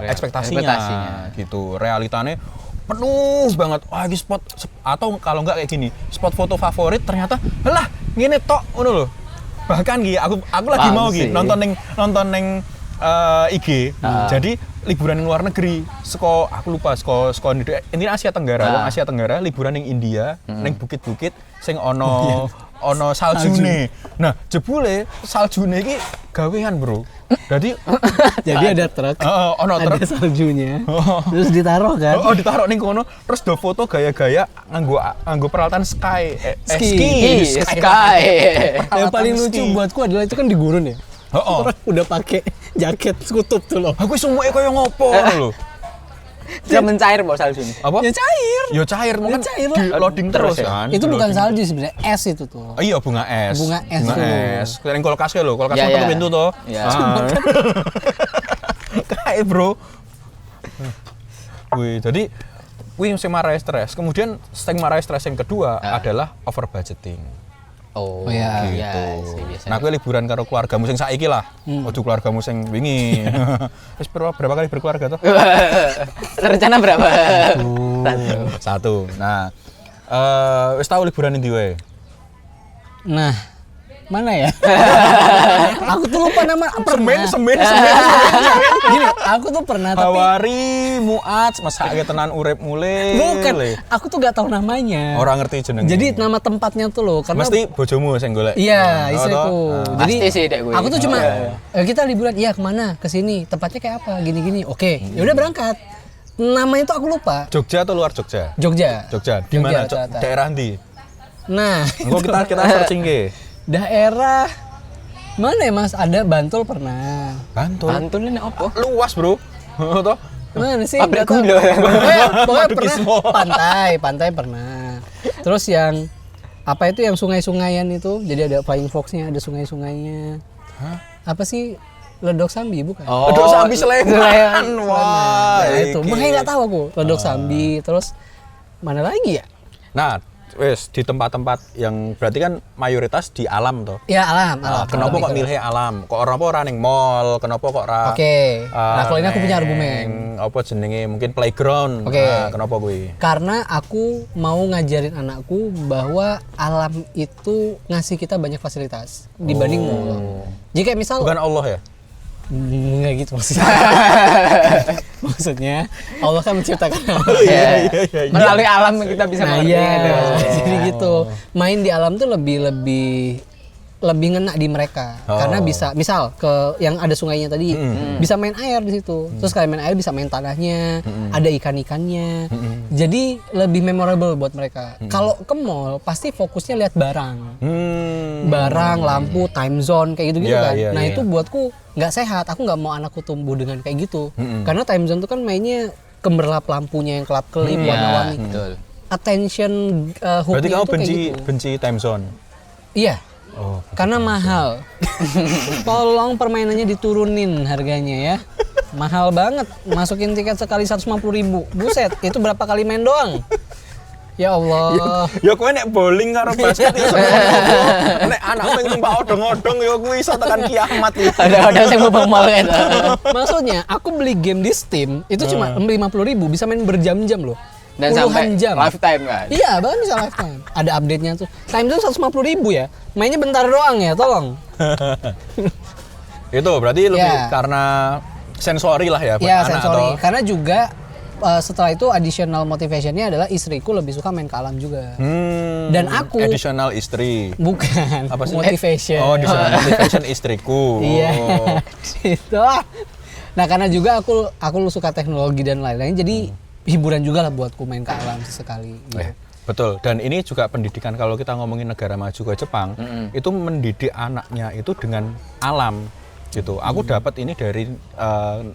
ekspektasinya. Gitu. Realitanya penuh banget. Wah, ini spot atau kalau nggak kayak gini, spot foto favorit ternyata lah ngene tok ngono lho. Bahkan Gi, aku lagi Paham mau Gi sih. nonton neng IG. Jadi liburan di luar negeri, aku lupa saka intinya Asia Tenggara, wong Asia Tenggara liburan ning India, ning bukit-bukit sing ono saljune. Nah, jebule saljune iki gawean, Bro. Jadi Jadi ada truk, ono ada truk. saljunya, terus ditaruh kan. Oh, ditaruh ning kono, terus do foto gaya-gaya nganggo peralatan ski. Sky. Yang paling lucu buatku adalah itu kan di gurun ya. Heeh. Orang udah pakai jaket kutub tuh loh. Aku semuanya kaya ngopo ngono lho. Dia mencair bos salju ini. Apa? Ya cair. Ya cair, mungkin cair di lah. loading terus Terus ya? kan. Itu Di bukan loading. salju sebenarnya, es itu tuh. Oh, iya bunga es. Bunga es tuh. Kalian kulkasnya lho, kulkas Iya, motor iya. pintu toh. Iya. Kayak bro. Wih, jadi wih sing marai stres. Kemudian sing marai stres yang kedua adalah over budgeting. Oh, iya. Gitu. sih, biasanya. Nah, kowe liburan karo keluargamu sing saiki lah. Ojo keluargamu sing wingi. Wis berapa kali berkeluarga toh? Rencana berapa? Satu. Nah, wis tahu liburan ndi wae? Nah, mana ya? Aku tuh lupa nama. Pernah. Semen. Gini, aku tuh pernah tapi Hawari, Muat, mesake tenan urip mulai. bukan. Aku tuh gak tahu namanya. Orang ngerti jenenge. Jadi nama tempatnya tuh loh, karena mesti bojomu sing golek. iya, Oh, istriku. toh? Jadi Pasti sih, Dek, gue. aku tuh cuma iya. kita liburan, iya kemana? Ke sini. Tempatnya kayak apa? Gini-gini. Oke, ya udah berangkat. Namanya tuh aku lupa. Jogja atau luar Jogja? Jogja. Jogja. Di mana? rata-rata. Daerah ndi? Nah, Engko kita searching ge. daerah mana ya Mas? Ada Bantul pernah. Bantul. Bantul ini apa? Luas, Bro. Toh? Mana sih? Pabrik Nggak tahu. gula. Pokoknya Madu pernah. Kismo. Pantai pernah. Terus yang apa itu yang sungai-sungayan itu? Jadi ada Flying Fox-nya, ada sungai-sungainya. Hah? Apa sih? Ledok Sambi bukan? Oh, Aduh, sambil Sleman. Sleman. Wah, Nah, itu. iki. Makanya nggak tahu aku. Ledok Sambi. Terus mana lagi ya? Nah, wes di tempat-tempat yang berarti kan mayoritas di alam toh. Ya alam. Nah, kenapa Lebih kok ke- milih alam? Kok orang apa ning mall? Kenapa kok ora? Oke. Nah, kalau ini aku punya argumen. Apa jenenge? Mungkin playground. Oke. Nah, kenapa kuwi? Karena aku mau ngajarin anakku bahwa alam itu ngasih kita banyak fasilitas dibanding mall. Jika misal Bukan Allah ya? nggak gitu maksudnya. Maksudnya Allah kan menciptakan alam. Iya. Melalui alam kita bisa Nah, mengerti iya. gitu. Jadi gitu. Main di alam tuh lebih ngena di mereka. Karena bisa misal ke yang ada sungainya tadi bisa main air di situ. Terus kalian main air bisa main tanahnya, ada ikan-ikannya. Jadi lebih memorable buat mereka. Kalau ke mall pasti fokusnya lihat barang. Barang, lampu, time zone kayak gitu-gitu Iya, kan. iya, Nah, iya. itu buatku nggak sehat. Aku nggak mau anakku tumbuh dengan kayak gitu. Karena time zone tuh kan mainnya gemerlap lampunya yang kelap-kelip warna-warni. betul. Attention hooknya Berarti kamu itu kayak gitu. benci time zone. Iya. Oh. Karena mahal. Tolong permainannya diturunin harganya ya. Mahal banget. Masukin tiket sekali 150.000. Buset, itu berapa kali main doang? Ya Allah. Ya kowe nek bowling karo basket iso ngono. Nek anakmu sing numpak odong-odong ya kuwi iso tekan kiamat iki. Ada yang mau mal kan. Maksudnya, aku beli game di Steam itu cuma 50.000 bisa main berjam-jam loh. Dan Puluhan sampai jam. lifetime kan. Iya, bahkan bisa lifetime. Ada update-nya tuh. Time zone 150.000 ya. Mainnya bentar doang ya, tolong. Itu berarti lebih Ya. karena sensori lah ya buat Iya, anak sensori. atau Karena juga setelah itu additional motivation-nya adalah istriku lebih suka main ke alam juga. Dan aku additional istri. bukan Apa sih? motivation. Oh, additional motivation istriku. Iya. Oh. Itu. Nah, karena juga aku suka teknologi dan lain-lain, jadi hiburan juga lah buatku main ke alam sesekali. Gitu. Betul, dan ini juga pendidikan kalau kita ngomongin negara maju ke Jepang, itu mendidik anaknya itu dengan alam gitu. Aku dapat ini dari,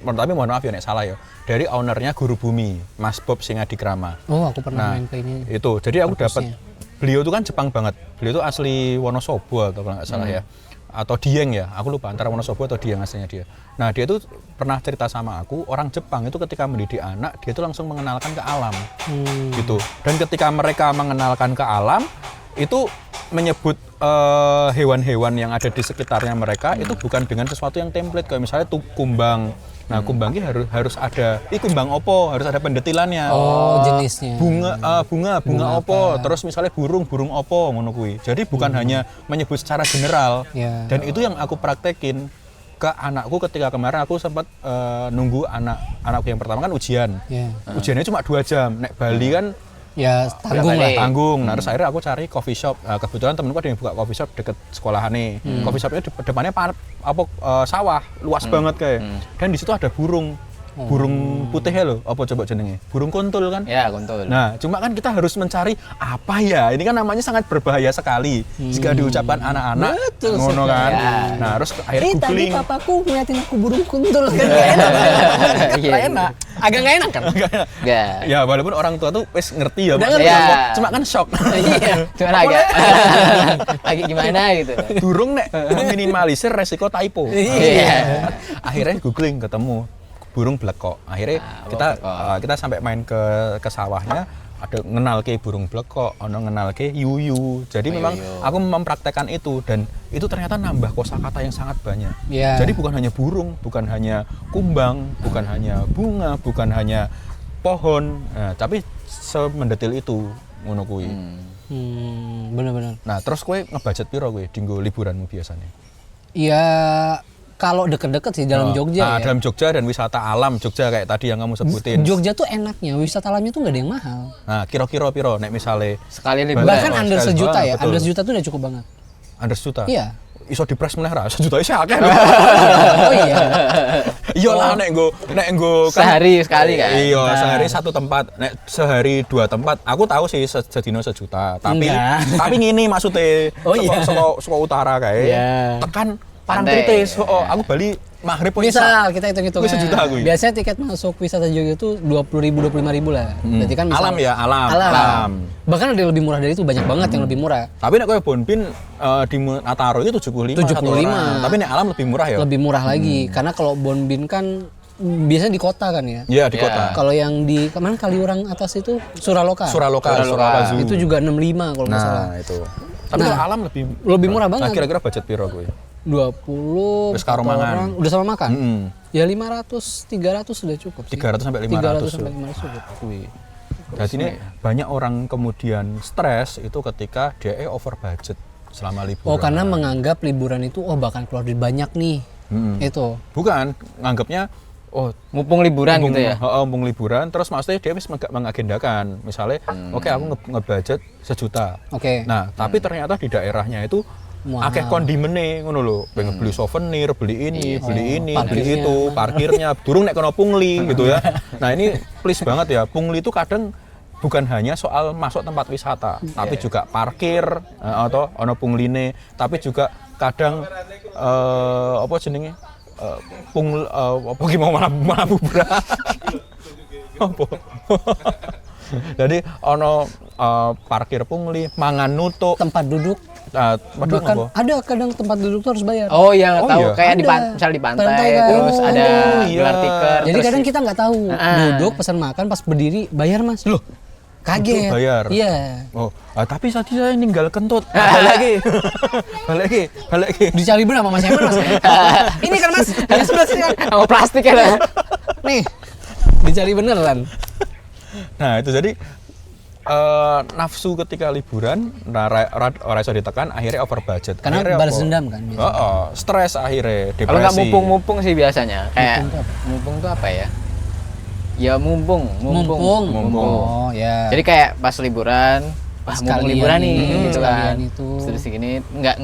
tapi mohon maaf ya nek salah ya, dari ownernya Guru Bumi, Mas Bob Singadikrama. Oh, aku pernah Nah, main ke ini. itu, jadi aku Kampusnya. dapat, beliau itu kan Jepang banget, beliau itu asli Wonosobo atau kalau nggak salah ya, atau Dieng ya, aku lupa antara Wonosobo atau Dieng aslinya dia. Nah, dia itu pernah cerita sama aku, orang Jepang itu ketika mendidik anak, dia itu langsung mengenalkan ke alam gitu. Dan ketika mereka mengenalkan ke alam, itu menyebut hewan-hewan yang ada di sekitarnya mereka itu bukan dengan sesuatu yang template kayak misalnya tuh kumbang. Nah, kumbang ini harus ada, kumbang opo, harus ada pendetilannya. Oh, jenisnya. Bunga opo, terus misalnya burung opo ngono kuwi. Jadi bukan hanya menyebut secara general. Ya. Dan itu yang aku praktekin ke anakku ketika kemarin aku sempat nunggu anakku yang pertama kan ujian. Ya. Ujiannya cuma 2 jam. Nek Bali kan Ya, tanggung lah. tanggung. Nah, terus akhirnya aku cari coffee shop. Nah, kebetulan temenku ada yang buka coffee shop deket sekolahan nih. Coffee shopnya depannya sawah, luas banget kayak. Dan di situ ada burung putih ya loh. Apa coba jenenge? Burung kuntul kan? Ya, kontol. Nah, cuma kan kita harus mencari apa ya? Ini kan namanya sangat berbahaya sekali jika diucapkan anak-anak. Betul Ngono sekali. kan. Ya. Nah, terus akhirnya Tadi googling. papaku ngeliatin aku burung kuntul kan gak enak. Iya, Gak enak. Agak nggak enak kan? Enggak. Ya walaupun orang tua tuh wis ngerti ya, Udah maksudnya ngerti. kok cuma kan shock. Iya. Cuma agak agak gimana gitu. Durung nek minimalisir resiko typo. Iya. Akhirnya googling ketemu burung blekok. Akhirnya kita sampai main ke sawahnya, ada ngenal ke burung blekok, ono ngenal ke yuyu. Jadi memang aku mempraktekkan itu dan itu ternyata nambah kosakata yang sangat banyak. Iya. Jadi bukan hanya burung, bukan hanya kumbang, bukan hanya bunga, bukan hanya pohon, tapi semendetil itu ngono kuwi. Bener-bener. Nah, terus kowe ngebudget piro kowe dinggo liburanmu biasanya? Ya kalau deket-deket sih dalam Jogja Nah, ya. dalam Jogja dan wisata alam Jogja kayak tadi yang kamu sebutin. Jogja tuh enaknya wisata alamnya tuh nggak ada yang mahal. Nah, kira-kira piro nek misale Sekali liburan. Bahkan Oh, under sekali sejuta doang, ya, betul. under sejuta tuh udah cukup banget. under sejuta. Iya. Iso dipres meneh ra, sejuta isih akeh. Oh iya. Iya lah nek nggo Sehari sekali kan? Iya, sehari satu tempat. Nek sehari dua tempat, aku tahu sih sedino sejuta. Tapi Enggak. tapi ngini maksudnya Oh iya. saka utara kae. Iya. Tekan Pantai. Parangtritis. Oh, aku Bali maghrib pun Misal kita hitung-hitung. Wih, sejuta aku. Biasanya tiket masuk wisata Jogja itu 20.000 25.000 lah. Berarti kan misal, Alam ya, alam. Alam. Bahkan ada yang lebih murah dari itu, banyak banget yang lebih murah. Tapi nek koyo Bonpin di Nataro itu 75 satu 75. orang. Tapi nek alam lebih murah ya. Lebih murah lagi karena kalau Bonbin kan biasanya di kota kan ya. Iya, di kota. Kalau yang di kemana Kaliurang atas itu Suraloka. Suraloka Zoo. Itu juga 65 kalau nggak salah. Nah, itu. Tapi Nah, kalau alam lebih murah Nah, banget. kira-kira budget piro kowe? 20 Terus karo per mangan. orang. Udah sama makan? Mm-mm. Ya 500, 300 sudah cukup sih. 300 sampai 500. 300 sampai 500 cukup. Kuwi. Jadi ini banyak orang kemudian stres itu ketika dia over budget selama liburan. Oh, karena menganggap liburan itu bahkan keluar duit banyak nih. Itu. Bukan, nganggapnya Mumpung liburan gitu ya. mumpung liburan terus maksudnya dia wis mengagendakan. Misalnya, oke aku ngebudget sejuta. Oke. Nah, tapi ternyata di daerahnya itu Mahal. akeh kondimene ngono lho, pengen beli souvenir, beli ini, beli parkirnya itu, parkirnya durung nek kono pungli gitu ya. Nah, ini please banget ya, pungli itu kadang bukan hanya soal masuk tempat wisata, tapi juga parkir atau ono pungline, tapi juga kadang apa jenenge? Apa gimana malah bubra. Apa? Jadi ono parkir pungli, mangan nutuk, Tempat duduk waduh bahkan apa? ada kadang tempat duduk tuh harus bayar. Oh iya, Oh, tahu iya? kayak Ada. misal di pantai, Pantai kan. terus ada Oh, iya. gelar tikar. Jadi terus kadang kita nggak tahu. Duduk pesan makan pas berdiri bayar Mas. Loh. Kaget. Duduk bayar. Iya. Oh, tapi tadi saya ninggal kentut. Balik lagi. Dicari bener sama Mas Eman Mas. Ini kan Mas, yang sebelah sini kan. oh plastik ya. Nih. Dicari beneran. Nah, itu jadi nafsu ketika liburan ora iso ditekan, akhirnya over budget. Karena Akhirnya balas apa? dendam kan biasanya. Stres akhirnya, depresi. Kalau nggak mumpung-mumpung sih biasanya. Kayak Mumpung tuh apa? mumpung tuh apa ya? Ya mumpung. Mumpung. Oh, ya. Jadi kayak pas liburan, wah mumpung Sekalian liburan nih ini, gitu kan. sekalian itu. Terus segini nggak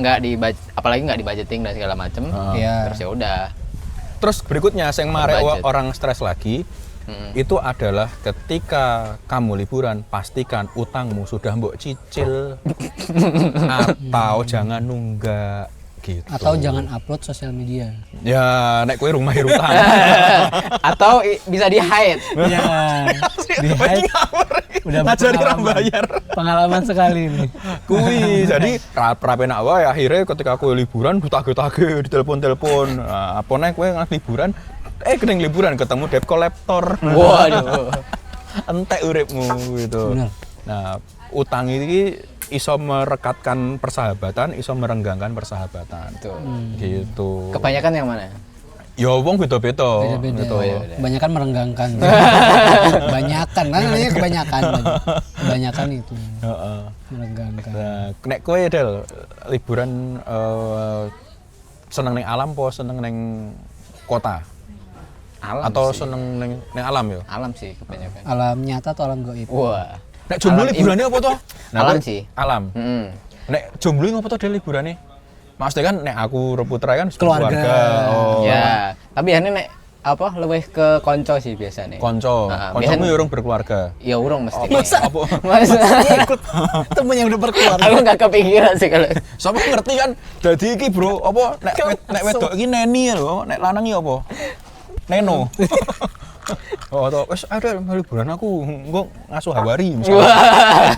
apalagi nggak dibudgeting dan segala macem. Iya. Terus ya udah. Terus berikutnya yang mare Budget. orang stres lagi itu adalah ketika kamu liburan pastikan utangmu sudah mbok cicil atau jangan nunggak gitu. Atau jangan upload sosial media. Ya nek kowe rumah utang. Atau bisa di hide. Iya. Udah Ngajari ra berpengalaman. bayar. Pengalaman sekali nih. Kuwi jadi rapenak wae akhirnya ketika kowe liburan ditage-tage ditelepon-telepon. Nah, apa nek kowe nang liburan kening liburan ketemu debt collector. Waduh. Entek uripmu gitu. Bener. Nah, utang ini iso merekatkan persahabatan, iso merenggangkan persahabatan. Tuh. Gitu. Kebanyakan yang mana? Ya wong beda-beda. Beda-beda. Gitu. Kebanyakan merenggangkan. Kebanyakan, namanya kebanyakan. Kebanyakan itu Heeh. merenggangkan. Nah, nek kowe Del liburan seneng ning alam po seneng ning kota? Alam Atau sih. seneng ning alam ya? Alam sih kebanyakan. Alam nyata atau alam gaib? Wah. Nek jomblo Alam liburannya apa toh? Alam kowe- sih. Alam. Mm-mm. Nek jomblo apa toh Del liburannya? Maksudnya kan nek aku Reputra kan Keluarga. Oh. Ya, tapi ini nek apa lebih ke konco sih biasanya. Konco. Ah, Koncomu biasanya- ya urung berkeluarga. Ya urung mesti. Masa? Apa? Masa? Ikut temen yang udah berkeluarga. Aku nggak kepikiran sih kalau. Sama ngerti kan dadi iki, Bro, apa nek wedok iki neni lho, nek lanang iki apa? Neno. Oh, atau wes ada liburan aku engko ngasuh Hawari misalnya. Wah.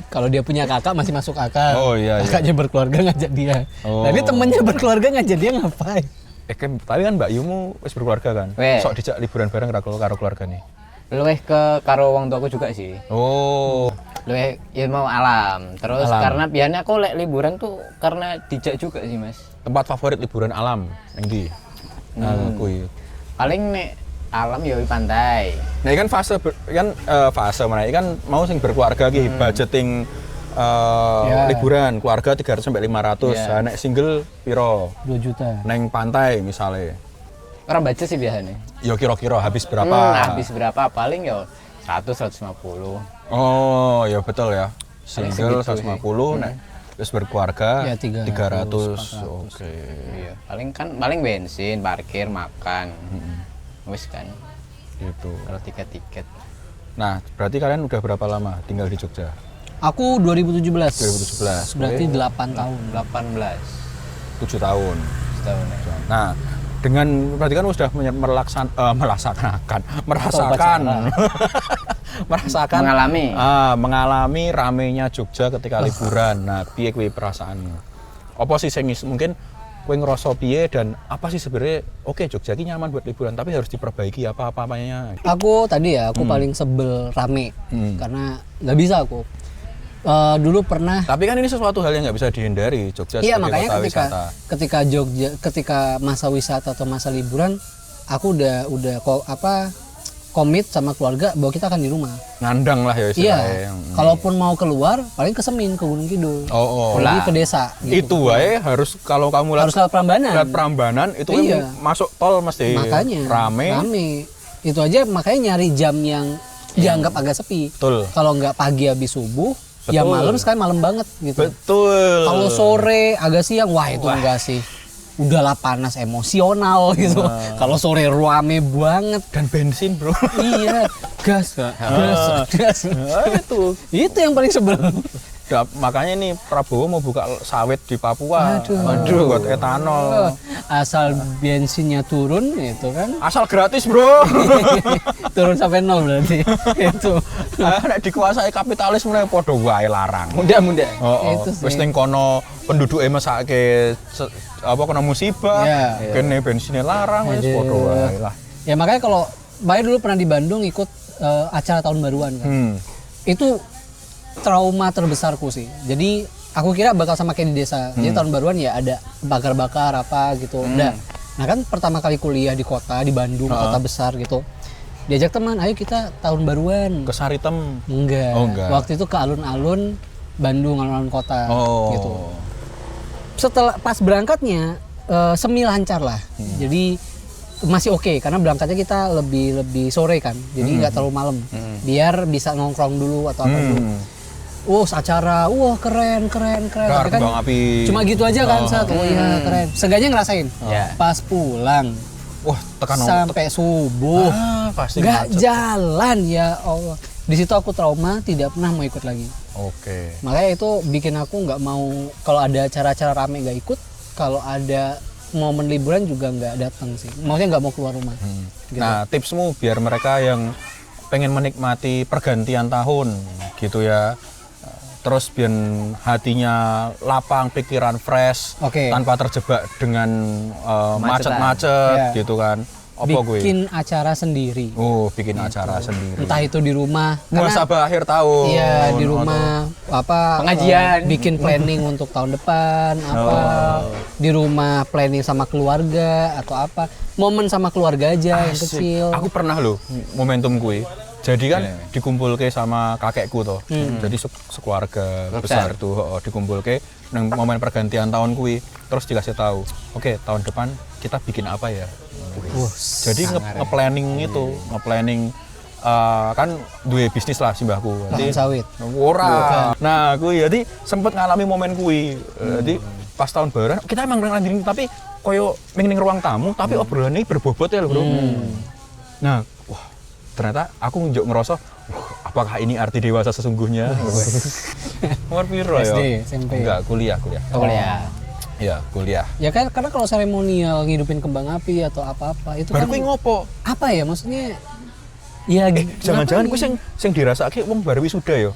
Kalau dia punya kakak masih masuk akal. Oh, iya, iya. Kakaknya berkeluarga ngajak dia. Oh. Tapi temennya berkeluarga ngajak dia ngapain? Tapi kan Mbak Yumu wis berkeluarga kan. Weh. Sok dijak liburan bareng karo keluarga nih. Luwih ke karo wong tuaku juga sih. Oh. Luwih ya mau alam. Terus Alam. karena biasanya aku lek liburan tuh karena dijak juga sih, Mas. Tempat favorit liburan alam ning ndi? Nah, kuwi. Paling nek alam ya di pantai. Nah, kan fase mana kan mau sing berkeluarga ki budgeting liburan keluarga 300 sampai 500. Yeah. Nek single piro? 2 juta. Neng pantai misalnya. Orang baca sih biasanya. Ya kira-kira habis berapa? Habis berapa? Paling ya 100 150. Oh, ya betul ya. Paling Single segitu 150, nek terus berkeluarga Ya, 300, 300. Oke. Iya, paling bensin, parkir, makan. Wis kan. Gitu. Kalau tiket-tiket. Nah, berarti kalian udah berapa lama tinggal di Jogja? Aku 2017. 2017. Berarti 8 tahun. 18 7 tahun. tahun ya. Nah, dengan berarti kan sudah merasakan mengalami ramenya Jogja ketika liburan. Nah, piye kuwi perasaanmu? Apa sih sing mungkin kowe ngerasa piye dan apa sih sebenarnya oke Jogja ini nyaman buat liburan tapi harus diperbaiki apa-apanya. Aku tadi ya, aku paling sebel rame. Karena nggak bisa aku. Dulu pernah. Tapi kan ini sesuatu hal yang nggak bisa dihindari Jogja Iya, sebagai makanya kota wisata. ketika masa wisata atau masa liburan, aku udah komit sama keluarga bahwa kita akan di rumah. Ngandang lah ya Iya. istilahnya. Kalaupun mau keluar, paling ke Semin, ke Gunung Kidul. Pergi ke desa. Gitu. Itu wae harus kalau kamu Harus lewat Prambanan. lihat Prambanan itu kan Iya. masuk tol mesti Makanya rame. Itu aja makanya nyari jam yang dianggap agak sepi. Betul. Kalau nggak pagi habis subuh, ya Betul. malam sekali malam banget gitu. Betul. Kalau sore agak siang, wah itu enggak sih. Udahlah panas emosional gitu. Kalau sore rame banget. Dan bensin, Bro. Iya, gas. Itu yang paling sebel. Makanya nih Prabowo mau buka sawit di Papua. Aduh. Buat etanol. Asal bensinnya turun itu kan. Asal gratis, Bro. Turun sampai 0 berarti. Itu. Nek dikuasai kapitalis mulai padha wae larang. Muda. Itu sih. Wis ning kono penduduke mesake kena musibah, Iya. kene bensinnya larang wis padha wae lah. Ya makanya kalau Bayi dulu pernah di Bandung ikut acara tahun baruan kan. Itu trauma terbesarku sih. Jadi aku kira bakal sama kayak di desa. Jadi tahun baruan ya ada bakar-bakar apa gitu. Udah. Nah kan pertama kali kuliah di kota di Bandung, kota besar gitu. Diajak teman, ayo kita tahun baruan. Ke Saritem. Enggak. Oh, enggak. Waktu itu ke alun-alun Bandung, alun-alun kota gitu. Oh. Setelah pas berangkatnya semi lancar lah. Jadi masih oke karena berangkatnya kita lebih sore kan. Jadi nggak terlalu malam. Biar bisa nongkrong dulu atau apa dulu. Acara, keren. Tapi kan Kembang api. cuma gitu aja kan saat, iya keren. Seenggaknya ngerasain. Ya. Pas pulang Wah, tekan sampai subuh, pasti nggak macet. jalan ya Allah. Di situ aku trauma, tidak pernah mau ikut lagi. Oke. Makanya itu bikin aku nggak mau kalau ada acara-acara rame nggak ikut, kalau ada momen liburan juga nggak datang sih. Maksudnya nggak mau keluar rumah. Gitu. Nah, tipsmu biar mereka yang pengen menikmati pergantian tahun gitu ya. Terus biar hatinya lapang, pikiran fresh, Oke. tanpa terjebak dengan macet-macet Iya. gitu kan. Apa gue? Bikin acara sendiri. Bikin acara sendiri. Entah itu di rumah. Muhasabah akhir tahun. Iya di rumah apa Pengajian. bikin planning untuk tahun depan apa di rumah planning sama keluarga atau apa momen sama keluarga aja yang Asik. kecil. Aku pernah loh momentum gue. Jadi kan dikumpulke sama kakekku toh. Jadi sekeluarga besar tuh dikumpulke nang momen pergantian tahun kuwi. Terus dikasih tahu, oke tahun depan kita bikin apa ya? Jadi nge-planning itu, nge-planning kan duwe bisnis lah simbahku. Lahan sawit. Ora. Nah, kuwi jadi sempet ngalami momen kuwi. Jadi pas tahun baru kita emang ngelanjutin tapi koyo ning ruang tamu tapi obrolannya berbobot ya lho, Bro. Nah, wah, ternyata aku ngerasa apakah ini arti dewasa sesungguhnya? Umur piro ya? SD, SMP. Enggak, kuliah. Oh ya. Iya, kuliah. Ya kan karena kalau seremonial ngidupin kembang api atau apa-apa itu Baru kan kuwi ngopo? apa ya maksudnya? Ya Jangan-jangan ngapain? kuwi sing dirasake wong baru wisuda ya.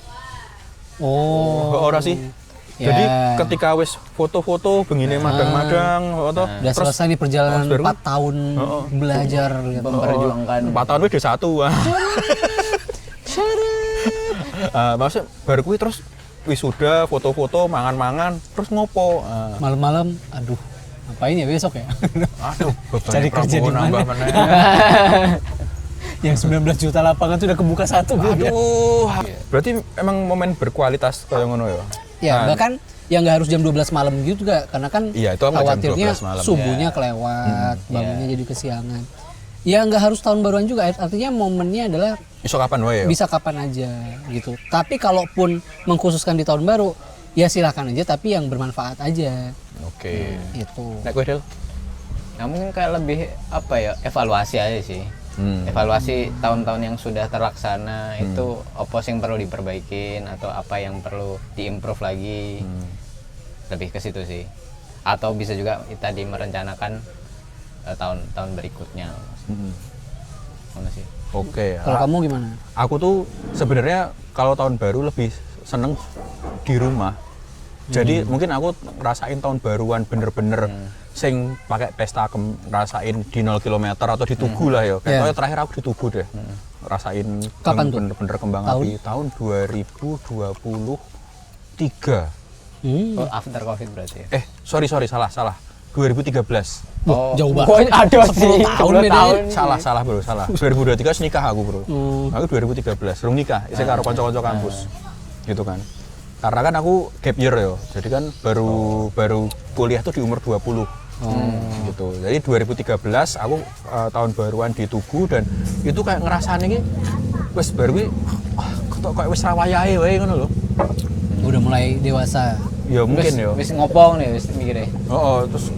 Oh. Ora sih. Ya. Jadi ketika wis foto-foto begini madang-madang foto Udah selesai nih perjalanan baru- 4 tahun belajar gitu. Memperjuangkan 4 tahun wis D1. Maksudnya baru kuwi terus wisuda, foto-foto, mangan-mangan, terus ngopo? Malam-malam, aduh, ngapain ya besok ya? Aduh, beban Cari kerja di mana? nambah meneh. Yang 19 juta lapangan tuh udah kebuka satu. Aduh. Berarti emang momen berkualitas kayak ngono ya? Ya, bahkan yang nggak harus jam 12 malam gitu juga, karena kan Iya, itu apa jam khawatirnya 12 malam. subuhnya kelewat, bangunnya jadi kesiangan. Ya nggak harus tahun baruan juga, artinya momennya adalah Iso kapan wae ya? bisa kapan aja gitu. Tapi kalaupun mengkhususkan di tahun baru, ya silakan aja, tapi yang bermanfaat aja. Oke. Itu. Nek kowe Del? Nah mungkin kayak lebih apa ya, evaluasi aja sih. Evaluasi tahun-tahun yang sudah terlaksana itu apa sih yang perlu diperbaikin atau apa yang perlu diimprove lagi. Lebih ke situ sih. Atau bisa juga tadi merencanakan tahun-tahun berikutnya. Mana sih? Oke. Kalau kamu gimana? Aku tuh sebenarnya kalau tahun baru lebih seneng di rumah. Jadi mungkin aku ngerasain tahun baruan bener-bener sing pakai pesta ngerasain di 0 km atau di Tugu lah ya. Kayak terakhir aku di Tugu deh. Ngerasain Kapan tuh? bener-bener kembang api tahun 2023. Oh, after covid berarti ya? Sorry salah. 2013. Wah, jauh banget. Aduh 10 sih, tahun 10 bedanya. tahun. Salah bro, salah. 2023 nikah aku bro. Aku 2013, belum nikah, isih karo kanca-kanca kampus. Gitu kan. Karena kan aku gap year ya. Jadi kan baru kuliah tuh di umur 20. Gitu. Jadi 2013 aku tahun baruan di Tugu dan itu kayak ngerasane iki wis baru kuwi kayak wis rawayahe wae ngono lho. Udah mulai dewasa. Ya mungkin ya. Wis ngopong nih wis mikirnya. Terus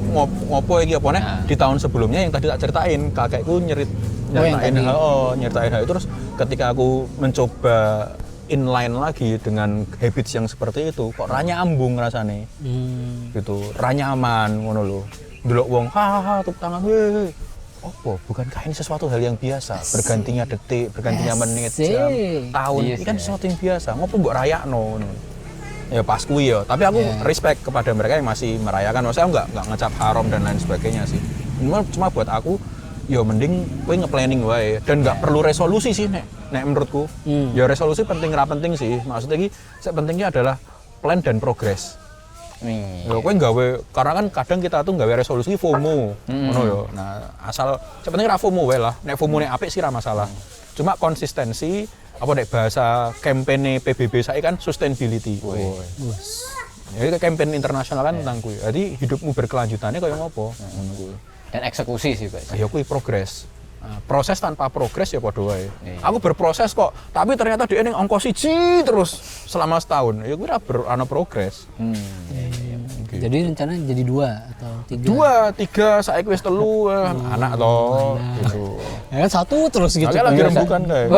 ngopo iki apa nih? Di tahun sebelumnya yang tadi tak ceritain, kakekku nyeritain hal itu terus ketika aku mencoba inline lagi dengan habits yang seperti itu, kok ra nyambung rasane. Gitu, ra nyaman ngono lho. Ndelok wong hahaha tepuk tangan, weh. Apa? Bukankah ini sesuatu hal yang biasa? Bergantinya detik, bergantinya menit, jam, tahun. Iya Ini kan sih, sesuatu yang biasa. Ngopo mbok rayakno ngono. Ya pas kuwi ya, tapi aku respect kepada mereka yang masih merayakan. Maksudnya nggak ngecap haram dan lain sebagainya sih. Cuma buat aku, ya mending kowe nge-planning wae dan nggak perlu resolusi sih nek menurutku. Ya resolusi penting ra penting sih. Maksudnya iki pentingnya adalah plan dan progress. Ya kowe gawe karena kan kadang kita tuh gawe resolusi FOMO ngono ya. Nah, asal penting ra FOMO wae lah. Nek FOMO nek apik sih ra masalah. Cuma konsistensi apa nek bahasa kampanye PBB saya kan sustainability. Jadi kampanye internasional kan tentang kuwi. Jadi hidupmu berkelanjutannya kaya ngopo? Ngono kuwi. Dan eksekusi sih Pak. Ya kuwi progres. Nah, proses tanpa progres ya padha wae. Aku berproses kok, tapi ternyata dia ning angka 1 terus selama setahun. Ya kuwi ora progres. Jadi rencana jadi 2 atau 3? 2, 3, saiki wis 3 anak toh gitu. Ya kan 1 terus gitu. Makanya lagi rembukan kayak.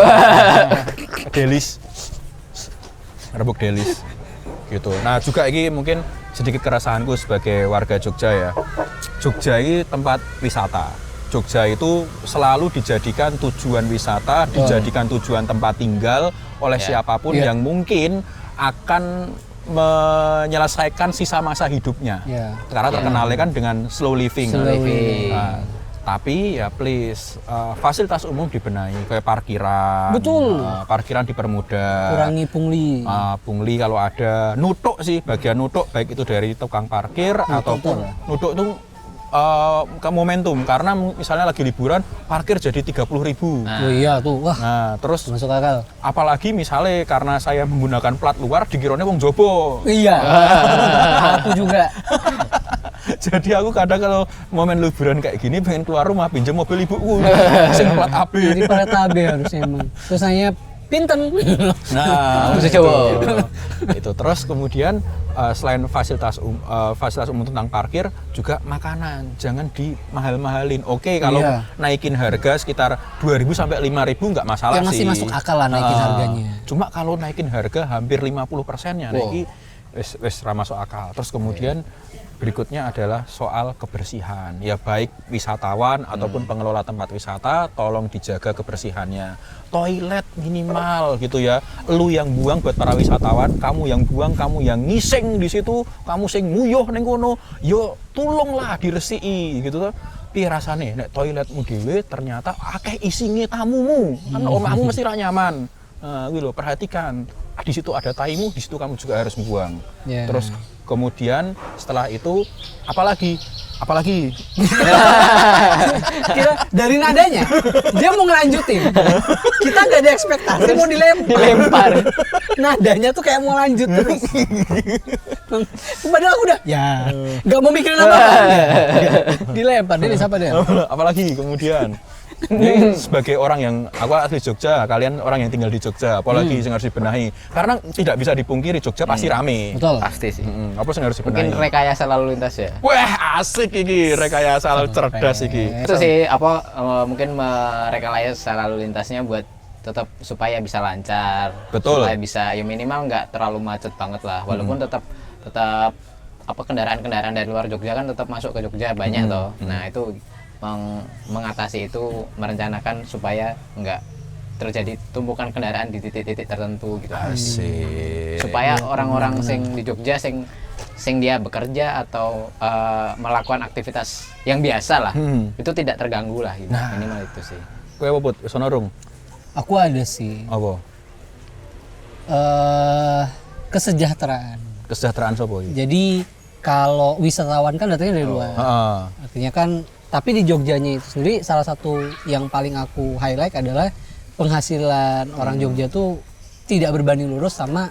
Delis. Rembuk Delis. Gitu. Nah, juga ini mungkin sedikit keresahanku sebagai warga Jogja ya. Jogja ini tempat wisata. Jogja itu selalu dijadikan tujuan wisata, dijadikan tujuan tempat tinggal oleh siapapun yang mungkin akan menyelesaikan sisa masa hidupnya. Karena terkenalnya kan dengan slow living. Nah, tapi ya please, fasilitas umum dibenahi kayak parkiran. Betul. Parkiran dipermudah. Kurangi pungli. Pungli kalau ada, nutuk sih, bagian nutuk baik itu dari tukang parkir ataupun nutuk itu ke momentum karena misalnya lagi liburan parkir jadi 30.000. Oh iya tuh, wah. Nah, terus Masuk akal. apalagi misalnya karena saya menggunakan plat luar dikiranya wong jobo. Iya. Aku juga. Jadi aku kadang kalau momen liburan kayak gini pengen keluar rumah pinjam mobil ibuku sing plat AB. Jadi pada tabe harusnya emang. Terus saya pinten. Nah, Bisa coba. Itu terus kemudian selain fasilitas umum tentang parkir juga makanan jangan dimahal-mahalin. Oke, kalau naikin harga sekitar 2.000 sampai 5.000 nggak masalah Ya masih sih. masuk akal lah naikin harganya. Cuma kalau naikin harga hampir 50%-nya, nah ini wis ra masuk akal. Terus kemudian berikutnya adalah soal kebersihan. Ya baik wisatawan ataupun pengelola tempat wisata tolong dijaga kebersihannya. Toilet minimal gitu ya. Lu yang buang buat para wisatawan, kamu yang buang, kamu yang ngising di situ, kamu sing nguyuh ning kono, yo tulunglah diresiki gitu tuh. Piye rasane nek toiletmu dhewe ternyata akeh isinge tamumu. Kan omahmu mesti ra nyaman. Nah, gitu loh, perhatikan. Di situ ada taimu, di situ kamu juga harus membuang. Yeah. Terus kemudian setelah itu apalagi Kira dari nadanya dia mau ngelanjutin. Kita nggak ada ekspektasi mau dilempar. Nadanya tuh kayak mau lanjut terus. Padahal aku udah ya nggak mau mikirin apa-apa. Dilempar dia siapa dia? apalagi kemudian ini sebagai orang yang aku asli Jogja, kalian orang yang tinggal di Jogja, apalagi yang harus dibenahi karena tidak bisa dipungkiri Jogja pasti rame. Betul. Pasti sih. Apa sih yang harus dibenahi? Mungkin rekayasa lalu lintas ya. Wah, asik iki rekayasa lalu cerdas iki. Itu sih apa mungkin merekayasa lalu lintasnya buat tetap supaya bisa lancar. Betul. Supaya bisa ya minimal nggak terlalu macet banget lah. Walaupun tetap apa kendaraan-kendaraan dari luar Jogja kan tetap masuk ke Jogja banyak toh. Nah, itu mengatasi itu merencanakan supaya nggak terjadi tumpukan kendaraan di titik-titik tertentu gitu. Asik. Supaya orang-orang sing di Jogja sing dia bekerja atau melakukan aktivitas yang biasa lah itu tidak terganggu lah gitu. Minimal itu sih. Kowe apa Put? Sono rung? Aku ada sih. Apa? Kesejahteraan. Kesejahteraan sapa iki? Jadi kalau wisatawan kan datangnya dari luar. Heeh. Artinya kan, tapi di Jogjanya itu sendiri salah satu yang paling aku highlight adalah penghasilan orang Jogja tuh tidak berbanding lurus sama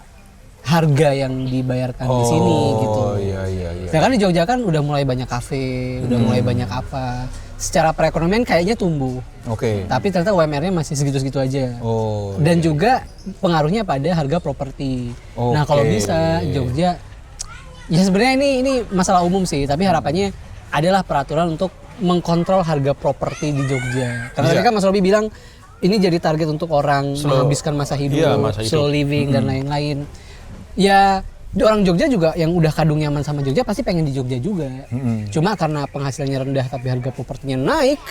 harga yang dibayarkan di sini gitu. Oh iya. Sedangkan di Jogja kan udah mulai banyak kafe, udah mulai banyak apa. Secara perekonomian kayaknya tumbuh. Oke. Tapi ternyata UMR-nya masih segitu-segitu aja. Oh. Dan juga pengaruhnya pada harga properti. Nah, kalau bisa Jogja ya sebenarnya ini masalah umum sih, tapi harapannya adalah peraturan untuk mengkontrol harga properti di Jogja. Karena tadi kan Mas Robi bilang ini jadi target untuk orang menghabiskan masa hidup, slow living dan lain-lain. Ya, orang Jogja juga yang udah kadung nyaman sama Jogja pasti pengen di Jogja juga. Cuma karena penghasilannya rendah tapi harga propertinya naik,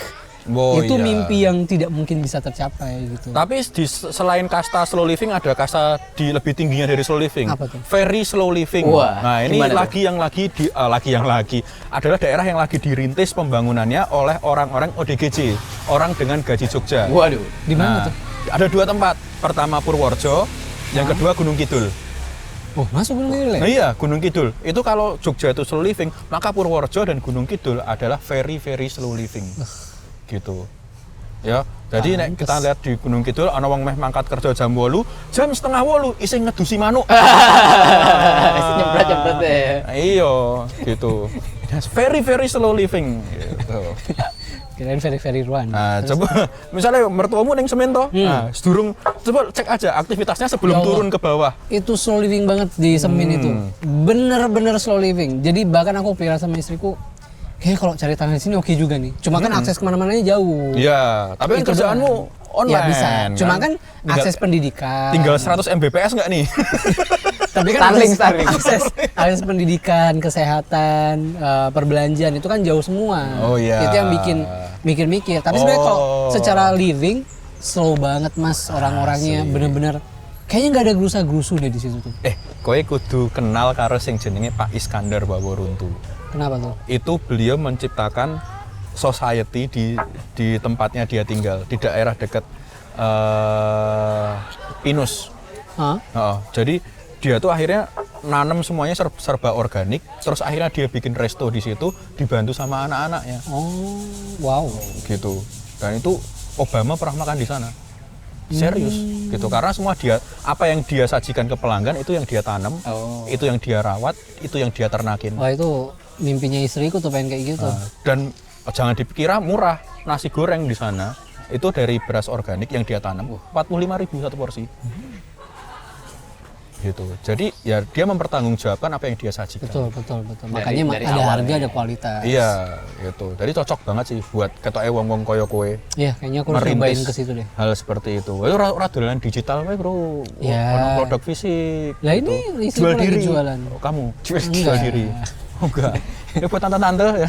itu mimpi yang tidak mungkin bisa tercapai gitu. Tapi selain kasta slow living ada kasta lebih tingginya dari slow living. Apa tuh? Very slow living. Wah, nah, ini gimana lagi adalah daerah yang lagi dirintis pembangunannya oleh orang-orang ODGJ, orang dengan gaji Jogja. Waduh. Di mana tuh? Ada 2 tempat. Pertama Purworejo, yang kedua Gunung Kidul. Oh, masuk Gunung Kidul ya? Nah, iya, Gunung Kidul. Itu kalau Jogja itu slow living, maka Purworejo dan Gunung Kidul adalah very slow living. Gitu. Ya, jadi nek kita lihat di Gunung Kidul ana wong meh mangkat kerja jam 8, jam setengah 8 isih ngedusi manuk. Nyempret-nyempret ya. Iya, gitu. That's very slow living gitu. Kirain very ruan. Nah, coba misalnya mertuamu ning semen toh. Nah, sedurung coba cek aja aktivitasnya sebelum turun ke bawah. Itu slow living banget di Semin itu. Bener-bener slow living. Jadi bahkan aku pikir sama istriku, kayaknya kalau cari tanah di sini oke juga nih. Cuma kan akses kemana-mananya jauh. Iya, tapi kan kerjaanmu online. Ya bisa. Cuma kan akses pendidikan. Tinggal 100 Mbps nggak nih? Tapi kan Starlink. akses pendidikan, kesehatan, perbelanjaan itu kan jauh semua. Oh iya. Itu yang bikin mikir-mikir. Tapi sebenarnya kalau secara living slow banget Mas, orang-orangnya bener-bener kayaknya nggak ada gerusa-gerusu deh di situ tuh. Kowe kudu kenal karo sing jenenge Pak Iskandar Baworuntu. Kenapa tuh? Itu beliau menciptakan society di tempatnya dia tinggal di daerah dekat Pinus. Jadi dia tuh akhirnya nanam semuanya serba organik, terus akhirnya dia bikin resto di situ dibantu sama anak-anaknya. Oh, wow. Gitu. Dan itu Obama pernah makan di sana. Serius gitu, karena semua apa yang dia sajikan ke pelanggan itu yang dia tanam, itu yang dia rawat, itu yang dia ternakin. Wah, itu mimpinya istriku tuh pengen kayak gitu. Dan jangan dipikira murah, nasi goreng di sana itu dari beras organik yang dia tanam 45.000 satu porsi. gitu. Jadi ya dia mempertanggungjawabkan apa yang dia sajikan. Betul. Makanya dari ada awal harga, ya. ada kualitas. Iya, gitu. Jadi cocok banget sih buat ketoke wong-wong koyo kowe. Iya, kayaknya aku harus cobain ke situ deh. Hal seperti itu. Itu ora dolan digital wae, Bro. Ya. Ono produk fisik. Lah gitu. ini istriku lagi jualan. Oh, kamu jual Enggak. diri. Oh enggak. Ini buat tante-tante ya.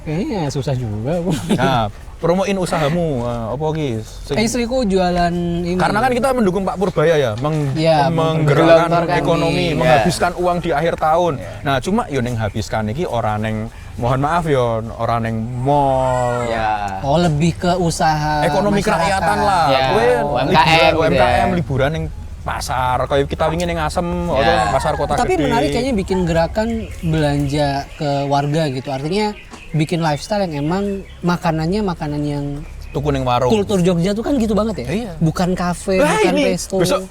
Kayaknya susah juga. Bu. Nah, promoin usahamu. Apa ki? Istriku jualan ini. Karena kan kita mendukung Pak Purbaya ya, Iya, menggerakkan menggelontorkan ekonomi, ini, ya. menghabiskan uang di akhir tahun. Nah, cuma yo ning habiskan iki ora ning mohon maaf yo, ora ning mall. Ya. Oh, lebih ke usaha Ekonomi masyarakat. kerakyatan lah. Ya, Kowe UMKM liburan, gitu UMKM ya. liburan ning pasar kayak kita ingin ning Asem Ya. atau pasar kota Tapi gede. menarik kayaknya bikin gerakan belanja ke warga gitu. Artinya bikin lifestyle yang emang makanannya makanan yang tuku ning warung. kultur Jogja tuh kan gitu banget ya. Iya. Bukan kafe, Wah, bukan ini resto. besok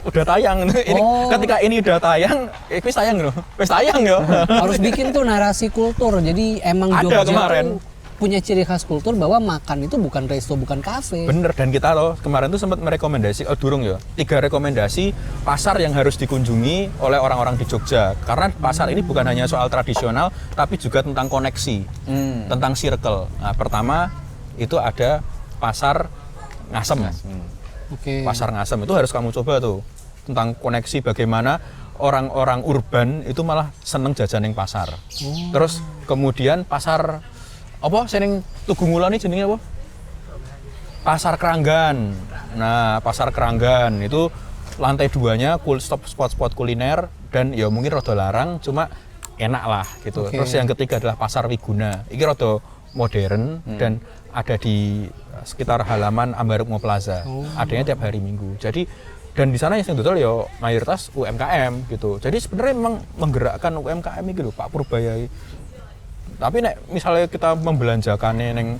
udah tayang. Ini Oh. ketika ini udah tayang, wis tayang loh. Wis tayang yo. Harus bikin tuh narasi kultur. Jadi emang Ada Jogja kemarin. tuh punya ciri khas kultur bahwa makan itu bukan resto, bukan kafe. Bener, dan kita loh kemarin tuh sempat merekomendasi, durung ya, 3 rekomendasi pasar yang harus dikunjungi oleh orang-orang di Jogja. Karena pasar ini bukan hanya soal tradisional, tapi juga tentang koneksi, tentang circle. Nah, pertama itu ada pasar Ngasem. Oke. Pasar Ngasem itu harus kamu coba tuh, tentang koneksi bagaimana orang-orang urban itu malah seneng jajan yang pasar. Terus kemudian pasar apa seneng Tugu Ngulon ini jenenge apa? Pasar Keranggan. Nah, Pasar Keranggan itu lantai 2-nya spot-spot kuliner dan ya mungkin rada larang cuma enak lah gitu. Oke. Terus yang ketiga adalah Pasar Wiguna. Iki rada modern dan ada di sekitar halaman Ambarukmo Plaza. Adanya tiap hari Minggu. Jadi dan di sana yang betul ya mayoritas UMKM gitu. Jadi sebenarnya memang menggerakkan UMKM iki lho Pak Purbaya. Tapi nek misalnya kita membelanjakan neng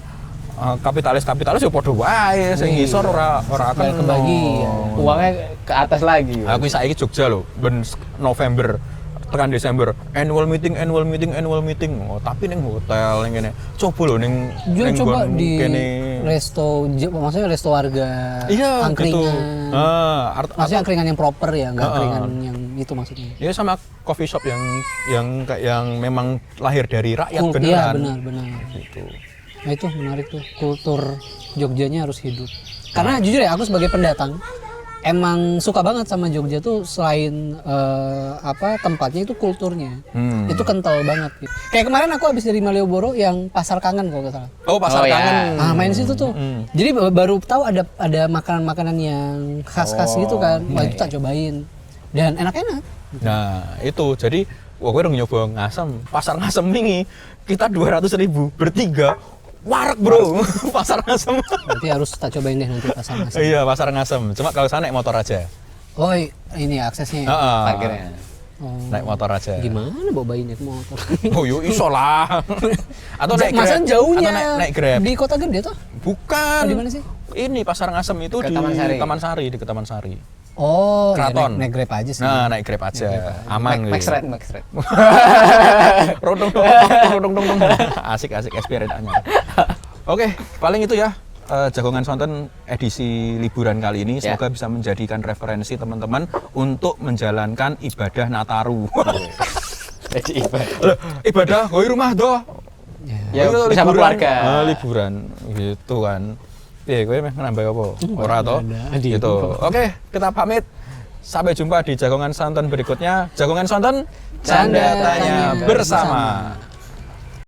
kapitalis ya padha wae sing ngisor ora akan kebagi, ya. Uangnya ke atas lagi. Aku saiki Jogja lho, ben November tekan Desember annual meeting. Oh, tapi ning hotel ning kene. Coba lho ning Jual coba nggon di kene. resto, maksudnya resto warga, Iya, angkringan. gitu. Maksudnya angkringan yang proper ya, nggak angkringan yang itu maksudnya. Ya sama coffee shop yang kayak yang memang lahir dari rakyat Iya beneran. benar. Gitu. Nah itu menarik tuh, kultur Jogjanya harus hidup. Karena jujur ya aku sebagai pendatang emang suka banget sama Jogja tuh selain tempatnya itu kulturnya. Itu kental banget gitu. Kayak kemarin aku habis dari Malioboro yang Pasar Kangen kalau nggak salah. Oh, Pasar Oh, ya. Kangen. Ah main situ tuh. Jadi baru tahu ada makanan-makanan yang khas-khas gitu kan. Wah itu tak cobain. Dan enak-enak. Nah, itu. Jadi, gue udah nyoba Ngasem. Pasar Ngasem ini, kita 200.000 bertiga. Warak bro, Pasar Ngasem. Berarti harus tak cobain deh nanti Pasar Ngasem. Iya, Pasar Ngasem. Cuma kalau sana naik motor aja. Oh ini aksesnya. Ya? Heeh. Parkirnya. Oh, Naik motor aja. gimana bawa bayinya ke motor? Oh, yuk iso lah. Atau naik Grab. Masa jauhnya Atau naik Grab. di kota gede tuh? Bukan. Di mana sih? Ini Pasar Ngasem itu Ke di Taman Sari. Taman Sari, di Taman Sari. Oh, ya, Keraton. naik Grab aja sih. Nah, naik Grab aja. Aman Max gitu. Ride. Rodong. Asik experience anyar. Oke, paling itu ya Jagongan Sonten edisi liburan kali ini. Semoga bisa menjadikan referensi teman-teman untuk menjalankan ibadah Nataru. Jadi ibadah. Loh, ibadah hoi rumah doh. Ya, Ayo, bersama liburan. keluarga. Liburan gitu kan. Piye kowe meh nambah apa? Ora toh? ada. Gitu. Oke, kita pamit. Sampai jumpa di Jagongan Sonten berikutnya. Jagongan Sonten, canda tanya bersama.